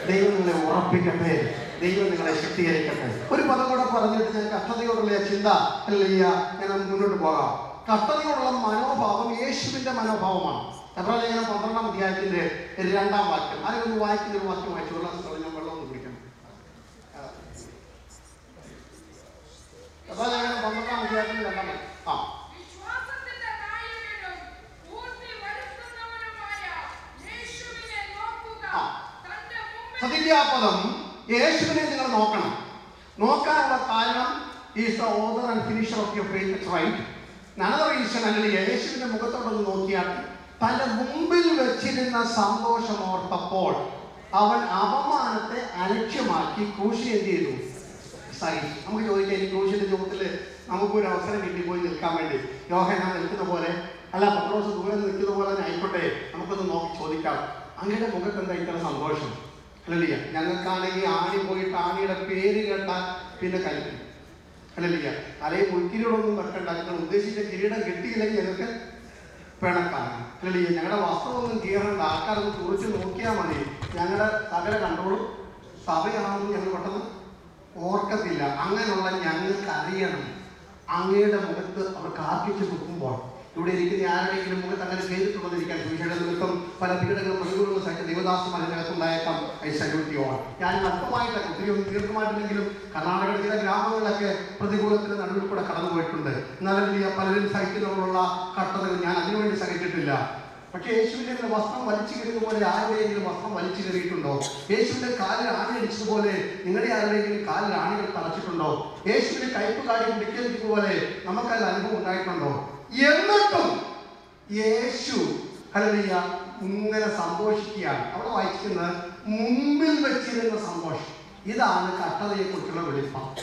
ദൈവം നിങ്ങളെ ഉറപ്പിക്കട്ടെ. ദൈവം നിങ്ങളെ ശക്തീകരിക്കട്ടെ. ഒരു പദം കൂടെ പറഞ്ഞിട്ട് ഞാൻ കഷ്ടതയോടുള്ള ചിന്ത ഹല്ലേലൂയ ഞാൻ മുന്നോട്ട് പോകാം. കഷ്ടതയോടുള്ള മനോഭാവം യേശുവിന്റെ മനോഭാവമാണ്. എബ്രായലേഖനം 12-ാം അധ്യായത്തിന്റെ 2-ാം വാക്യം. ആരെങ്കിലും വായിക്കുന്ന ഒരു വാക്യം വായിച്ചു. ഞാൻ വെള്ളം ഒന്ന് കുടിക്കണം. എബ്രായലേഖനം 12-ാം അധ്യായത്തിന്റെ 2-ാം വാക്യം. പദം യേശുവിനെ നിങ്ങൾ നോക്കണം. നോക്കാനുള്ള കാരണം is the author and finisher of your faith. It's right. Another reason അല്ലെങ്കിൽ യേശുവിന്റെ മുഖത്തോടൊന്ന് നോക്കിയാൽ തന്റെ മുമ്പിൽ വെച്ചിരുന്ന സന്തോഷം ഓർത്തപ്പോൾ അവൻ അപമാനത്തെ അലക്ഷ്യമാക്കി ക്രൂശിനെ എന്ത് ചെയ്തു? സഹിച്ചു. നമുക്ക് ചോദിക്കാം, ഈ ക്രൂശിന്റെ ചുവട്ടിൽ നമുക്കൊരു അവസരം കിട്ടിപ്പോയി നിൽക്കാൻ വേണ്ടി യോഹന്നാൻ നിൽക്കുന്ന പോലെ, അല്ല പത്രോസ് ദൂരെ നിൽക്കുന്ന പോലെ ആയിക്കോട്ടെ, നമുക്കൊന്ന് നോക്കി ചോദിക്കാം, അങ്ങയുടെ മുഖത്ത് എന്താ ഇത്ര സന്തോഷം? ഹല്ലേലൂയ. ഞങ്ങൾക്കാണെങ്കിൽ ആണി പോയിട്ട് ആണിയുടെ പേര് കേട്ടാൽ പിന്നെ കഴിക്കും. ഹല്ലേലൂയ. അല്ലെങ്കിൽ മുൾക്കിരീടമൊന്നും വെക്കണ്ട. നിങ്ങൾ ഉദ്ദേശിച്ച കിരീടം കിട്ടിയില്ലെങ്കിൽ ഞങ്ങൾക്ക് പിണക്കാണ്. ഹല്ലേലൂയ. ഞങ്ങളുടെ വസ്ത്രമൊന്നും കീറണ്ട, ആൾക്കാരൊന്ന് കുറിച്ച് നോക്കിയാൽ മതി, ഞങ്ങളുടെ സകല കണ്ടോളും സഭയാണെന്ന് ഞങ്ങൾ പെട്ടെന്ന് ഓർക്കത്തില്ല. അങ്ങനെയുള്ള ഞങ്ങൾക്ക് അറിയണം അങ്ങയുടെ മുഖത്ത് അവർ കാർക്കിച്ച് നിൽക്കുമ്പോൾ ഇവിടെ ഇരിക്കുന്ന ആരുടെയെങ്കിലും മുഖത്ത് അങ്ങനെ ചെയ്തിട്ടുള്ളതിരിക്കാൻ സുവിശേഷ നിമിത്തം പല പീഡനങ്ങളും പ്രതികൂലങ്ങളും സഹിച്ച ദേവദാസന്മാർ ഇതിനകത്തുണ്ടായേക്കാം. ഞാൻ അല്പമായിട്ടൊക്കെ ഒത്തിരി ഒന്നും ദീർഘമായിട്ടില്ലെങ്കിലും കർണാടകയുടെ ചില ഗ്രാമങ്ങളിലൊക്കെ പ്രതികൂലത്തിന് നടുവിൽ കൂടെ കടന്നുപോയിട്ടുണ്ട്. എന്നാലും പലരും സഹിക്കുന്നവരുള്ള കട്ടതകൾ ഞാൻ അതിനുവേണ്ടി സഹിച്ചിട്ടില്ല. പക്ഷെ യേശുവിന്റെ വസ്ത്രം വലിച്ചു കയറിയത് പോലെ ആരുടെയെങ്കിലും വസ്ത്രം വലിച്ചു കയറിയിട്ടുണ്ടോ? യേശുവിന്റെ കാലിൽ ആണി അടിച്ചതുപോലെ നിങ്ങളുടെ ആരുടെയെങ്കിലും കാലിൽ ആണികൾ തറച്ചിട്ടുണ്ടോ? യേശുവിന്റെ കയ്പ് കാടി കുടിക്കുന്നതുപോലെ നമുക്കത് അനുഭവം ഉണ്ടായിട്ടുണ്ടോ? എന്നിട്ടും യേശു ഹല്ലേലൂയ ഇങ്ങനെ സന്തോഷിക്കുകയാണ്. അവിടെ വായിക്കുന്നത് മുമ്പിൽ വെച്ചിരുന്ന സന്തോഷം. ഇതാണ് കട്ടതയെ കുറിച്ചുള്ള വെളിപ്പാട്.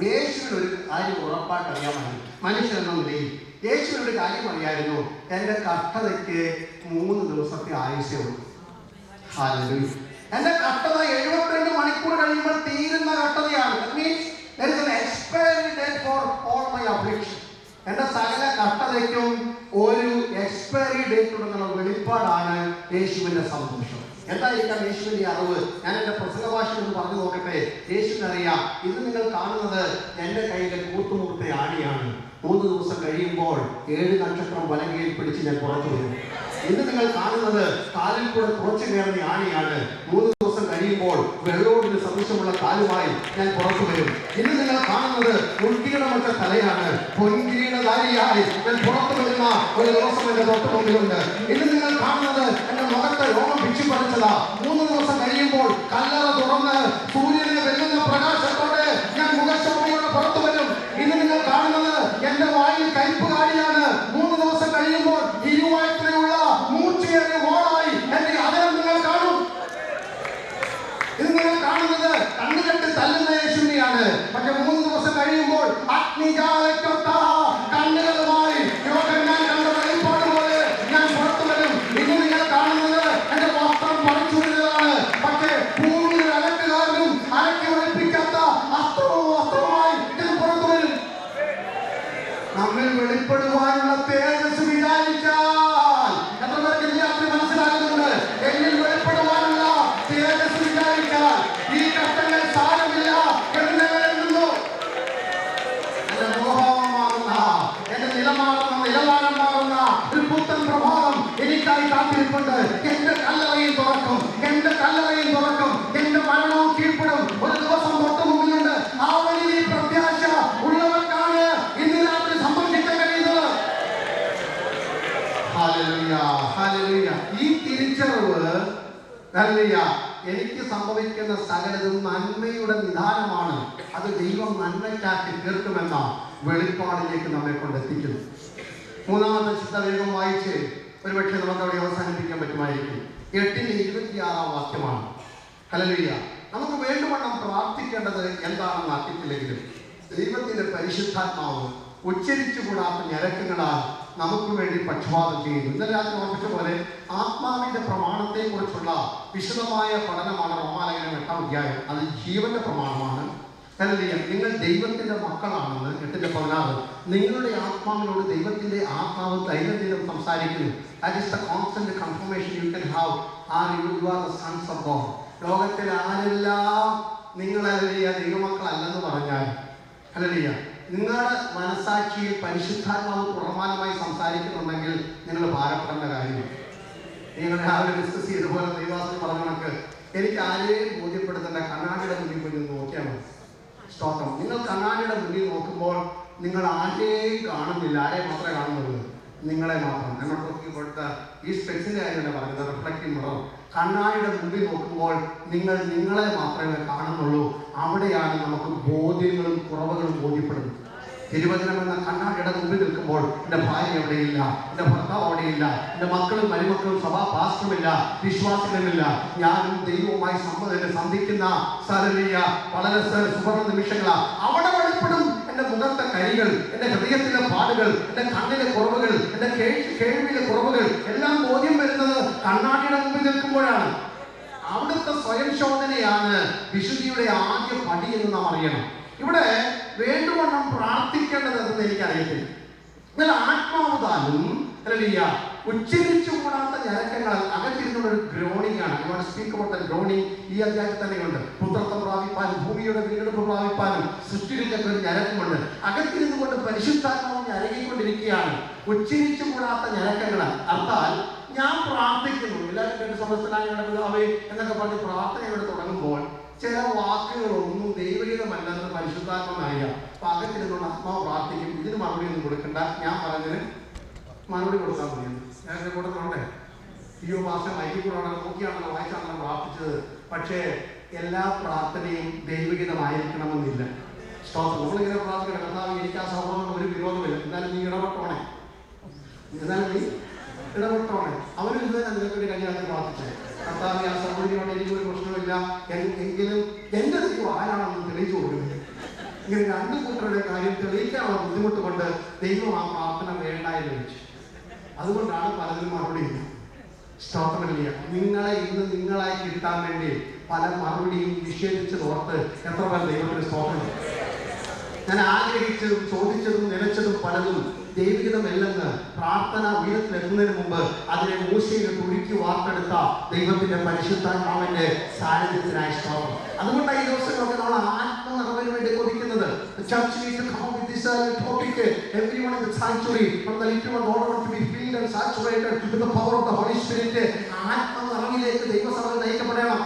യേശുവിനൊരു കാര്യം ഉറപ്പായിട്ട് അറിയാമായിരുന്നു. മനുഷ്യനെന്ന നിലയിൽ യേശുവിനൊരു കാര്യം അറിയായിരുന്നു, എൻ്റെ കട്ടതയ്ക്ക് 3 ദിവസത്തെ ആയുസേ ഉള്ളൂ. ഹല്ലേലൂയ. എൻ്റെ കട്ടത 72 മണിക്കൂർ കഴിയുമ്പോൾ തീരുന്ന കട്ടതയാണ്. There is an expiry date for all my affliction. എൻ്റെ സകല കട്ടതയ്ക്കും ഒരു എക്സ്പയറി ഡേറ്റ് ഉണ്ടെന്നുള്ള വെളിപ്പാടാണ് യേശുവിന്റെ സന്തോഷം. എന്തായിരിക്കാം യേശുവിന്റെ അറിവ്? ഞാൻ എൻ്റെ പ്രസംഗ ഭാഷ ഒന്ന് പറഞ്ഞു നോക്കട്ടെ. യേശുവിനറിയാം, ഇത് നിങ്ങൾ കാണുന്നത് എൻ്റെ കയ്യിലെ കൂട്ടുമുറുത്ത ആണിയാണ്. 3 ദിവസം കഴിയുമ്പോൾ 7 നക്ഷത്രം വലങ്കയിൽ പിടിച്ച് ഞാൻ പുറത്തു വരും. ഇത് നിങ്ങൾ കാണുന്നത് കാലിൽ കൂടെ കുറച്ചു കയറുന്ന ആണിയാണ്. 3 ദിവസം കഴിയുമ്പോൾ വെള്ളോടിന് സദൃശമുള്ള കാലുമായി ഞാൻ പുറത്തു വരും. ഇന്ന് നിങ്ങൾ കാണുന്നത് ഉൾക്കിരീടമൊച്ച തലയാണ്. പൊൻകിരീടധാരിയായി ഞാൻ പുറത്തു വരുന്ന ഒരു ദിവസം എന്റെ തൊട്ട് മുമ്പിലുണ്ട്. ഇന്ന് നിങ്ങൾ കാണുന്നത് എന്റെ മുഖത്തെ രോമം പിച്ചു പറിച്ചതാ. 3 ദിവസം കഴിയുമ്പോൾ കല്ലറ തുറന്ന് സൂര്യനെ വെല്ലുന്ന പ്രകാശത്തോടെ ഞാൻ മുഖശോഭയോടെ പുറത്തു വരും. ഇന്ന് നിങ്ങൾ കാണുന്നത് എന്റെ വായിൽ കയ്പ് കാടിയാണ്. 3 ദിവസം കഴിയുമ്പോൾ ഇരുവായത്തിലുള്ള മൂർച്ചയേറിയ വാളായി എന്റെ അതരം നിങ്ങൾ കാണും. ഇത് നിങ്ങൾ കാണുന്നത് കണ്ണുകെട്ട് തല്ലുന്ന യേശുവിനെയാണ്. പക്ഷെ 3 ദിവസം കഴിയുമ്പോൾ അഗ്നിജാലയ്ക്കൊത്ത കണ്ണുകളുമായി യോഹന്നാൻ കണ്ട വെളിപ്പാട് പോലെ ഞാൻ പുറത്തു വരും. ഇന്ന് നിങ്ങൾ കാണുന്നത് എന്റെ വസ്ത്രം പറിച്ചു വരുന്നതാണ്. പക്ഷേ ഭൂമിയിൽ അലക്കുകാരനും അലക്കി ഒളിപ്പിക്കാത്ത വസ്ത്രവുമായി ഞാൻ പുറത്തു വരും. നമ്മിൽ വെളിപ്പെടുവാനുള്ള തേജസ് വിചാരിച്ചാൽ എത്ര പേർക്ക് രാത്രി മനസ്സിലാകുന്നുണ്ട്? എന്നിൽ വെളിപ്പെടുവാനുള്ള തേജസ് വിചാരിച്ചാൽ ഈ കഷ്ടങ്ങൾ സാരമില്ല എന്ന് എഴുതുന്നു. എന്റെ മോഹമാകുന്ന എന്റെ നിലവാരം മാറുന്ന ഒരു പുത്തൻ പ്രഭാതം എനിക്കായി കാത്തിരിപ്പുണ്ട്. എന്റെ കല്ലറയും തുറക്കും, എന്റെ കല്ലറയും തുറക്കും, എന്റെ മരണവും കീഴ്പ്പെടും. ഒരു ദിവസം തൊട്ട് മുമ്പിലുണ്ട്. ആ വലിയ പ്രത്യാശ ഉള്ളവർക്കാണ് ഇന്ന് രാത്രി സംബന്ധിക്കാൻ കഴിയുന്നത്. ഹല്ലേലൂയ. എനിക്ക് സംഭവിക്കുന്ന സകലതും നന്മയുടെ നിദാനമാണ്. അത് ദൈവം നന്മയ്ക്കാക്കി തീർക്കുമെന്ന വെളിപ്പാടിലേക്ക് നമ്മെ കൊണ്ടെത്തിക്കുന്നു. മൂന്നാമത്തെ ചിന്ത വേഗം വായിച്ച് ഒരുപക്ഷെ നമുക്ക് അവിടെ അവസാനിപ്പിക്കാൻ പറ്റുമായിരിക്കും. 8:26 വാക്യമാണ്. ഹല്ലേലൂയ. നമുക്ക് വേണ്ടുവണ്ണം പ്രാർത്ഥിക്കേണ്ടത് എന്താണെന്ന് അറിയത്തില്ലെങ്കിലും ദൈവത്തിന്റെ പരിശുദ്ധാത്മാവ് ഉച്ചരിച്ചുകൂടാത്ത ഞരക്കങ്ങളാൽ നമുക്ക് വേണ്ടി പക്ഷപാതം ചെയ്യുന്നു. ഇന്നലെ രാത്രി ഓർമ്മിച്ച പോലെ ആത്മാവിന്റെ പ്രമാണത്തെ കുറിച്ചുള്ള വിശദമായ പഠനമാണ് റോമാലേഖനം 8-ാം അധ്യായം. അത് ജീവന്റെ പ്രമാണമാണ്. ഹല്ലേലൂയ. നിങ്ങൾ ദൈവത്തിന്റെ മക്കളാണെന്ന് 8:16 നിങ്ങളുടെ ആത്മാവിനോട് ദൈവത്തിന്റെ ആത്മാവ് ദൈനംദിനം സംസാരിക്കുന്നു. That is the constant confirmation you can have. You are the sons of God. ലോകത്തിൽ ആരെല്ലാം നിങ്ങളെ ദൈവമക്കളല്ലെന്ന് പറഞ്ഞാൽ ഹല്ലേലൂയ, നിങ്ങളുടെ മനസാക്ഷിയിൽ പരിശുദ്ധാത്മാവ് പ്രമാണമായി സംസാരിക്കുന്നുണ്ടെങ്കിൽ നിങ്ങൾ ഭാരപ്പെടേണ്ട കാര്യമില്ല. നിങ്ങൾ രാവിലെ ഡിസ്കസ് ചെയ്തതുപോലെ ദൈവാസന പറഞ്ഞ കണക്ക് എനിക്ക് ആരെയും ബോധ്യപ്പെടുത്തേണ്ട, കണ്ണാടിയുടെ മുന്നിൽ പോയി നോക്കിയാൽ മതി. സ്തോത്രം. നിങ്ങൾ കണ്ണാടിയുടെ മുന്നിൽ നോക്കുമ്പോൾ നിങ്ങൾ ആരെയും കാണുന്നില്ല. ആരെയും മാത്രമേ കാണുന്നുള്ളൂ? നിങ്ങളെ മാത്രം. എന്നോടൊക്കെ ഇപ്പോഴത്തെ ഈ സ്പെക്സിന്റെ കാര്യമല്ല പറയുന്നത്, റിഫ്ലക്റ്റീവ് മിറർ. കണ്ണാടിയുടെ മുമ്പിൽ നോക്കുമ്പോൾ നിങ്ങൾ നിങ്ങളെ മാത്രമേ കാണുന്നുള്ളൂ. അവിടെയാണ് നമുക്ക് ബോധ്യങ്ങളും കുറവുകളും ബോധ്യപ്പെടുന്നത്. തിരുവചനം എന്ന കണ്ണാടിയുടെ മുമ്പിൽ നിൽക്കുമ്പോൾ എൻ്റെ ഭാര്യ എവിടെയില്ല, എൻ്റെ ഭർത്താവ് അവിടെയില്ല, എൻ്റെ മക്കളും മരുമക്കളും സഭാ പാസ്റ്ററുമില്ല, വിശ്വാസികളുമില്ല, ഞാനും ദൈവവുമായി സന്ധിക്കുന്ന ഹല്ലേലൂയ വളരെ സുവർണ്ണ നിമിഷങ്ങളാ. അവിടെ വെളിപ്പെടും എൻ്റെ മുഖത്തെ കരികൾ, എൻ്റെ ഹൃദയത്തിലെ പാടുകൾ, എൻ്റെ കണ്ണിലെ കുറവുകൾ, എൻ്റെ കേൾവിയിലെ കുറവുകൾ എല്ലാം ബോധ്യം വരുന്നത് കണ്ണാടിയുടെ മുമ്പിൽ നിൽക്കുമ്പോഴാണ്. അവിടുത്തെ സ്വയം ശോധനയാണ് വിശുദ്ധിയുടെ ആദ്യ പടി എന്ന് നാം അറിയണം. ഇവിടെ വേണ്ടുവണ്ണം പ്രാർത്ഥിക്കേണ്ടത് എന്ന് എനിക്കറിയത്തില്ല. എന്നാൽ ആത്മാവുതാലും ഹല്ലേലൂയ ഉച്ചരിച്ചു കൂടാത്ത ഞരക്കങ്ങൾ അകത്തിരുന്നുള്ള ഒരു ഗ്രോണിംഗ് ആണ്. സ്പീക്ക് അബൌട്ട് ദ ഗ്രോണിംഗ് ഈ അധ്യായത്തിൽ തന്നെയുണ്ട്. പുത്രത്വം പ്രാപിപ്പാനും ഭൂമിയുടെ വീണ്ടെടുപ്പ് പ്രാപിപ്പാനും സൃഷ്ടിയിലൊക്കെ ഒരു ഞരക്കമുണ്ട്. അകത്തിരുന്നു കൊണ്ട് പരിശുദ്ധാത്മാവ് ഞരങ്ങിക്കൊണ്ടിരിക്കുകയാണ്. ഉച്ചരിച്ചു കൂടാത്ത ഞരക്കങ്ങൾ. അർത്ഥാൽ ഞാൻ പ്രാർത്ഥിക്കുന്നു, എല്ലാവരും സമസ്തനായ പിതാവേ എന്നൊക്കെ പറഞ്ഞ് പ്രാർത്ഥനയോടെ തുടങ്ങുമ്പോൾ ചില വാക്കുകളൊന്നും ദൈവഗീതമല്ലെന്ന് പരിശുദ്ധാത്മാവറിയാം. അപ്പൊ അകത്തിരുന്നുള്ള ആത്മാവ് പ്രാർത്ഥിക്കും. ഇതിന് മറുപടി ഒന്നും കൊടുക്കണ്ട, ഞാൻ പറഞ്ഞതിന് മറുപടി കൊടുക്കാൻ മതിയെന്ന്. ഞാൻ എന്റെ കൂട്ടത്തിലുണ്ടേ. ഈ മാസം ഐക്യക്കൂടാണ് നോക്കിയാണല്ലോ വായിച്ചാണല്ലോ പ്രാർത്ഥിച്ചത്. പക്ഷേ എല്ലാ പ്രാർത്ഥനയും ദൈവഗീതമായിരിക്കണമെന്നില്ല. സ്തോത്രം. നമ്മളിങ്ങനെ പ്രാർത്ഥിക്കണം, കർത്താവ് എനിക്ക് ആ സഹോദരൻ ഒരു വിരോധമില്ല, എന്നാലും നീ ഇടപെട്ടോണേ, അവരും ഇതുവരെ നിനക്കൊരു കല്യാണത്തിൽ പ്രാർത്ഥിച്ചത്. കർത്താവ് ആ സഹോദരിയോട് എനിക്കൊരു പ്രശ്നമില്ല, എങ്കിലും എന്റെ ദൈവം ആരാണെന്ന് തെളിയിച്ചു കൊടുക്കുന്നത്. ഇങ്ങനെ രണ്ടു കൂട്ടരുടെ കാര്യം തെളിയിക്കാനുള്ള ബുദ്ധിമുട്ട് കൊണ്ട് ദൈവം ആ പ്രാർത്ഥന വേണ്ട എന്ന് വെച്ചു. അതുകൊണ്ടാണ് പലതിനും മറുപടിയില്ല. സ്തോത്രമില്ല. നിങ്ങളെ ഇന്ന് നിങ്ങളായി കിട്ടാൻ വേണ്ടി പല മറുപടിയും നിഷേധിച്ചതോർത്ത് എത്ര പേർ ദൈവത്തിന് സ്തോത്രം. ഞാൻ ആഗ്രഹിച്ചതും ചോദിച്ചതും നിലച്ചതും പലതും ദൈവികതമല്ലെന്ന് പ്രാർത്ഥന ഉയരത്തിലെത്തുന്നതിന് മുമ്പ് അതിനെ മൂശയിൽ തുരുക്കി വാർത്തെടുത്ത ദൈവത്തിന്റെ പരിശുദ്ധാത്മാവിന്റെ സാന്നിധ്യത്തിനായി സ്തോത്രം. അതുകൊണ്ടാണ് ഈ ദിവസങ്ങളൊക്കെ നമ്മൾ ആത്മനിറവിന് വേണ്ടി കൊതിക്കുന്നത്. ആത്മനിറവിലേക്ക് ദൈവസഭ നയിക്കപ്പെടണം.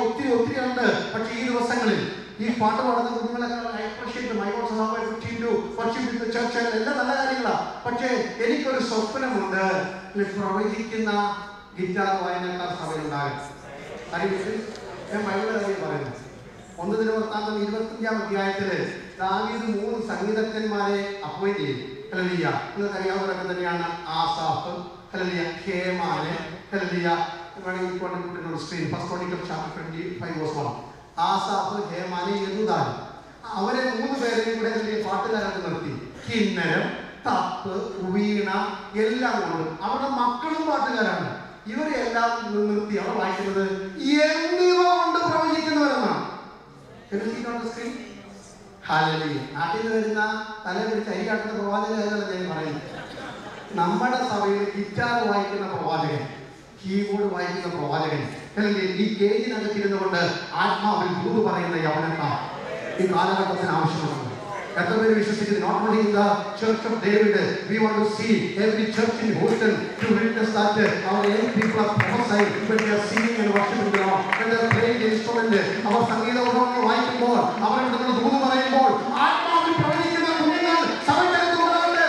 ഒത്തിരി ഉണ്ട്. പക്ഷെ ഈ ദിവസങ്ങളിൽ ഈ പാട്ട് പാടുന്ന കുഞ്ഞുങ്ങളൊക്കെ എല്ലാം നല്ല കാര്യങ്ങളാണ്. പക്ഷേ എനിക്കൊരു സ്വപ്നമുണ്ട്, പ്രവചിക്കുന്ന ഗിറ്റാർ വായനക്കാർ സഭയിലുണ്ടാകും. ഞാൻ ബൈബിളിലെ കാര്യം പറയുന്നു. 1 ദിനവൃത്താന്തം 25-ാം അധ്യായത്തില് ദാവീദ് 3 സംഗീതജ്ഞന്മാരെ അപ്പോയിന്റ് ചെയ്തു. ഹല്ലേലൂയ. നിങ്ങൾക്ക് അറിയാവുന്നവരൊക്കെ തന്നെയാണ്. ആസാഫ്, ഹല്ലേലൂയ, ഹേമാന്, ഹല്ലേലൂയ. Screen 1 Chronicles chapter 25:1. ആസാഫ്, ഹേമാന്, യെദൂദാൻ. അവരെ 3 പേരെയും കൂടെ പാട്ടുകാരായിട്ട് നിർത്തി. കിന്നരം, തപ്പ്, വീണ എല്ലാം കൊണ്ട് അവരുടെ മക്കളും പാട്ടുകാരാണ്. ഇവരെല്ലാം നിർത്തി അവർ വായിക്കുന്നത് എന്നിവ കൊണ്ട് പ്രവചിക്കുന്നവരെന്നാണ്. നാട്ടിൽ നിന്ന് വരുന്ന തല പിടിച്ച് അരികാട്ടുന്ന പ്രവാചകനല്ല ഞാൻ പറയുന്നത്. നമ്മുടെ സഭയിൽ ഗിറ്റാർ വായിക്കുന്ന പ്രവാചകൻ, കീബോർഡ് വായിക്കുന്ന പ്രവാചകൻ, അല്ലെങ്കിൽ ഈ കേജിനകത്തിരുന്നുകൊണ്ട് ആത്മാവിൽ ദൂത് പറയുന്ന യവനക്കാർ ഈ കാലഘട്ടത്തിന് ആവശ്യമുണ്ട്. എത്ര പേര് വിശ്വസിക്കുന്നു? Not only in the church of David, we want to see every church in Houston to witness that our young people are prophesying when they are singing and worshiping the Lord, when they are playing the instrument. അവർ സംഗീതോപകരണങ്ങൾ വായിക്കുമ്പോൾ, അവരുടെ ദൂത് പറയുമ്പോൾ ആത്മാവിൽ പ്രവചിക്കുന്ന കുഞ്ഞുങ്ങൾ സഭയ്ക്കകത്തുണ്ടാകട്ടെ.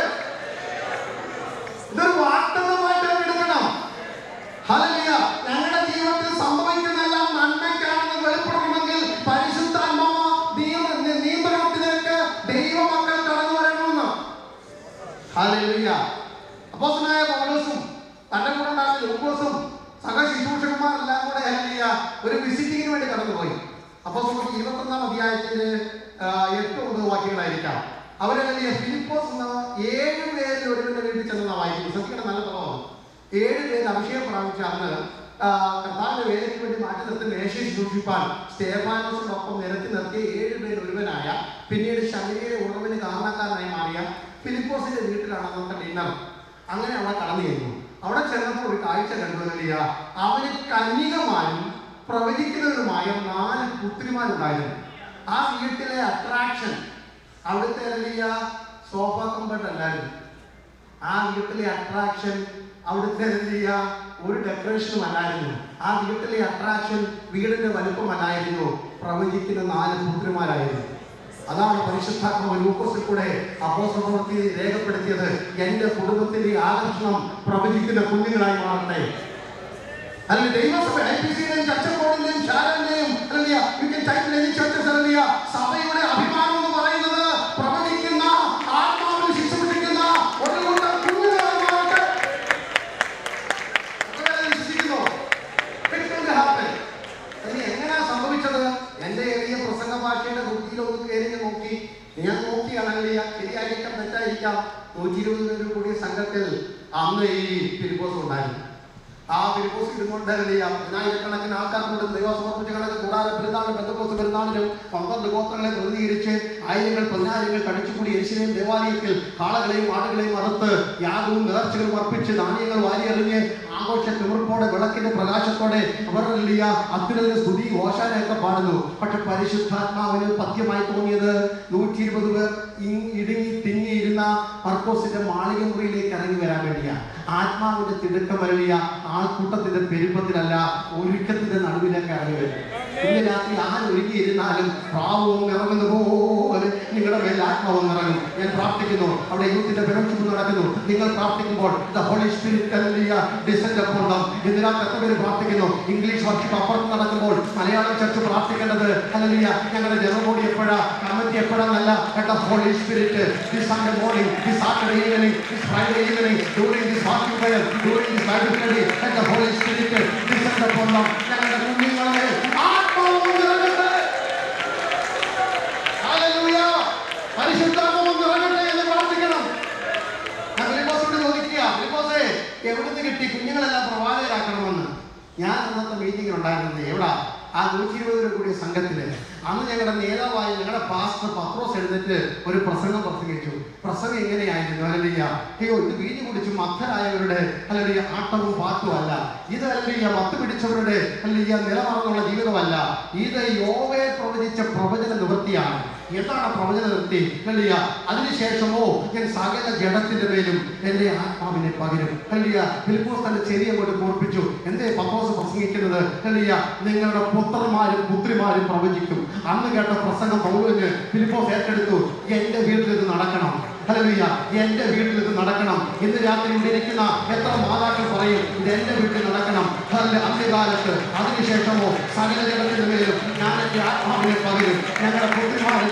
ഇതൊരു വാഗ്ദത്തമായിട്ട് എടുക്കണം. Hallelujah. ഒരു വിസിറ്റിങ്ങിന് വേണ്ടി കടന്നുപോയി. അപ്പോസ്തലർ 21 അധ്യായത്തിന്റെ 8-9 വാക്യങ്ങളായിരിക്കാം. അവരല്ലേ ഫിലിപ്പോസ് എന്ന 7 പേരിൽ ഒരുവന്റെ വീട്ടിൽ ചെന്ന വായിക്കും. ശ്രദ്ധിക്കണം, നല്ല പദമാണ്. 7 പേര് അഭിഷേകം പ്രാപിച്ച അന്ന് കർത്താവിന്റെ വേലയ്ക്ക് വേണ്ടി മാറ്റി നിർത്തി മേശയിൽ സൂക്ഷിപ്പാൻ സ്തേഫാനോസിനൊപ്പം നിരത്തി നിർത്തിയ 7 പേരിൽ ഒരുവനായ, പിന്നീട് ശമരിയയിലെ ഉറവിന് കാരണക്കാരനായി മാറിയ ഫിലിപ്പോസിന്റെ വീട്ടിലാണ് അന്നത്തെ ഡിന്നർ. അങ്ങനെ അവിടെ കടന്നു ചെന്നു. അവിടെ ചെന്നപ്പോൾ ഒരു കാഴ്ച കണ്ടുവരില്ല. അവന് കന്യകമാരും പ്രവചിക്കുന്നവരുമായ 4 പുത്രിമാരുണ്ടായിരുന്നു. ആ വീട്ടിലെ അട്രാക്ഷൻ അവിടുത്തെ വലിയ സോഫ കംഫർട്ട് അല്ലായിരുന്നു. ആ വീട്ടിലെ അട്രാക്ഷൻ അവിടുത്തെ വലിയ ഒരു ഡെക്കറേഷനും അല്ലായിരുന്നു. ആ വീട്ടിലെ അട്രാക്ഷൻ വീടിന്റെ വലുപ്പമല്ലായിരുന്നു. പ്രവചിക്കുന്ന 4 പുത്രിമാരായിരുന്നു. അതാണ് പരിശുദ്ധാത്മാവ് ലൂക്കോസിൽ കൂടെ അപ്പോസ്തലപ്രവൃത്തി രേഖപ്പെടുത്തിയത്. എന്റെ കുടുംബത്തിന്റെ ആകർഷണം പ്രവചിക്കുന്ന കുഞ്ഞുങ്ങളായി മാറട്ടെ. അല്ലെങ്കിൽ ദൈവസഭ IPCയുടെയും ചർച്ചബോർഡിന്റെയും ഷാരോന്റെയും സഭയുടെ അഭിമാനം എന്ന് പറയുന്നത് പ്രവചിക്കുന്ന, ആത്മാവിൽ ശുശ്രൂഷിക്കുന്ന ഒരു കൂട്ടം കുഞ്ഞുങ്ങളായി മാറട്ടെ. വിശ്വസിക്കുന്നു. എങ്ങനെയാ സംഭവിച്ചത്? എന്റെ എളിയ പ്രസംഗ ഭാഷയുടെ ബുദ്ധിയിലൊന്ന് കയറി നോക്കി. ഞാൻ നോക്കിയാണല്ലേ, ശരിയായിരിക്കാം തെറ്റായിരിക്കാം. 120 പേര് കൂടിയ സംഘത്തിൽ അന്ന് ഈ ഫിലിപ്പോസ് ഉണ്ടായിരുന്നു. ആ ഫിലിപ്പോസ് ഇതുകൊണ്ടല്ലേ 10,000 ആൾക്കാർ കൊണ്ട് ദൈവം സമർപ്പിച്ച കണക്ക് കൂടാതെ പെരുന്നാളും പെന്തക്കോസ്ത് പെരുന്നാളിലും 12 ഗോത്രങ്ങളെ പ്രതിനിധീകരിച്ച് 1000-10,000 കടിച്ചുകൂടി യെരൂശലേം ദേവാലയത്തിൽ കാളകളെയും ആടുകളെയും അറുത്ത് യാഗവും നേർച്ചകളും അർപ്പിച്ച് ധാന്യങ്ങൾ വാരിയെറിഞ്ഞ് ആഘോഷ തിമിർപ്പോടെ വിളക്കിന്റെ പ്രകാശത്തോടെ അവർ അത്യുന്നത സ്തുതി ഓശാനയൊക്കെ പാടുന്നു. പക്ഷെ പരിശുദ്ധാത്മാവിന് പഥ്യമായി തോന്നിയത് 120 പേർ ഇടുങ്ങി തിങ്ങിയിരുന്ന മർക്കോസിന്റെ മാളിക മുറിയിലേക്ക് ഇറങ്ങി വരാൻ വേണ്ടിയാണ്. ആത്മാവിന്റെ തിടുക്കം വരില്ല, ആൾക്കൂട്ടത്തിന്റെ പെരുപ്പത്തിലല്ല, ഒരുക്കത്തിന്റെ നടുവിലേക്ക് ഇറങ്ങി വരും. ഇന്ന് രാത്രി ആരൊരുങ്ങിയിരുന്നാലും പ്രാവവും ഇറങ്ങുന്ന പോലെ നിങ്ങളുടെ മേൽ ആത്മാവും ഇറങ്ങും. ഞാൻ പ്രാർത്ഥിക്കുന്നു. അവിടെ യൂത്തിന്റെ ഫെലോഷിപ്പ് നടക്കുന്നു. നിങ്ങൾ പ്രാർത്ഥിക്കുമ്പോൾ the holy spirit descend upon them. ഇന്ന് രാത്രി എത്ര പേര് പ്രാർത്ഥിക്കുന്നു? ഇംഗ്ലീഷ് വർഷിപ്പ് അപ്പുറത്ത് നടക്കുമ്പോൾ മലയാളം ചർച്ച് പ്രാർത്ഥിക്കേണ്ടത് ഹല്ലേലൂയ ഞങ്ങളുടെ ജനബോഡി എപ്പോഴാ, കമ്മിറ്റി എപ്പോഴാന്നല്ല, Holy Spirit this Sunday morning, this Saturday evening, this Friday evening, during this walking prayer, during this Bible study, the holy spirit descend upon them. ഞങ്ങളുടെ കുഞ്ഞുങ്ങളെ പരിശുദ്ധാത്മാവ് നിറയട്ടെ എന്ന് പ്രാർത്ഥിക്കണം. ഞാൻ ഫിലിപ്പോസിനോട് ചോദിക്കുക, ഫിലിപ്പോസേ എവിടുന്ന് കിട്ടി കുഞ്ഞുങ്ങളെല്ലാം പ്രവാചകരാക്കണമെന്ന്? ഞാൻ അന്നത്തെ മീറ്റിംഗ് ഉണ്ടായിരുന്നത് എവിടാ? ആ 120 കൂടിയ സംഘത്തില്. അന്ന് ഞങ്ങളുടെ നേതാവായി ഞങ്ങളുടെ പാസ്റ്റർ പത്രോസ് എഴുന്നേറ്റ് ഒരു പ്രസംഗം പ്രസംഗിച്ചു. പ്രസംഗം എങ്ങനെയായിരുന്നു? ഹല്ലേലൂയ, അയ്യോ ഇത് വീഞ്ഞു കുടിച്ച് മത്തരായവരുടെ ഹല്ലേലൂയ ആട്ടവും പാട്ടും അല്ല. ഇത് ഹല്ലേലൂയ മത്ത് പിടിച്ചവരുടെ ഹല്ലേലൂയ നിലവാർന്നുള്ള ജീവിതമല്ല. ഇത് യോവേ പ്രവചിച്ച പ്രവചന നിവൃത്തിയാണ്. എന്താണ് പ്രവചന നിവൃത്തി? ഹല്ലേലൂയ അതിനുശേഷമോ ഞാൻ സകല ജഡത്തിന്റെ മേലും എന്റെ ആത്മാവിനെ പകരും. ഹല്ലേലൂയ ഫിലിപ്പോസ് തന്റെ ചെവി അങ്ങോട്ട് കൂർപ്പിച്ചു. എന്തേ പത്രോസ് പ്രസംഗിക്കുന്നത്? ഹല്ലേലൂയ നിങ്ങളുടെ പുത്രന്മാരും പുത്രിമാരും പ്രവചിക്കും. അന്ന് കേട്ട പ്രസംഗം പൗലോസിന് ഫിലിപ്പോസ് ഏറ്റെടുത്തു. എന്റെ വീട്ടിൽ ഇത് നടക്കണം. ഹല്ലേലൂയ എന്റെ വീട്ടിൽ ഇത് നടക്കണം. ഇന്ന് രാത്രി ഇവിടെ ഇരിക്കുന്ന എത്ര മാതാക്കൾ പറയും ഇത് എന്റെ വീട്ടിൽ നടക്കണം? അന്ത്യകാലത്ത് അതിനുശേഷമോ സകല ജനത്തിന്റെ മേലും ഞാൻ എന്റെ ആത്മാവിനെ പകരും. ഞങ്ങളുടെ പുത്രിമാരും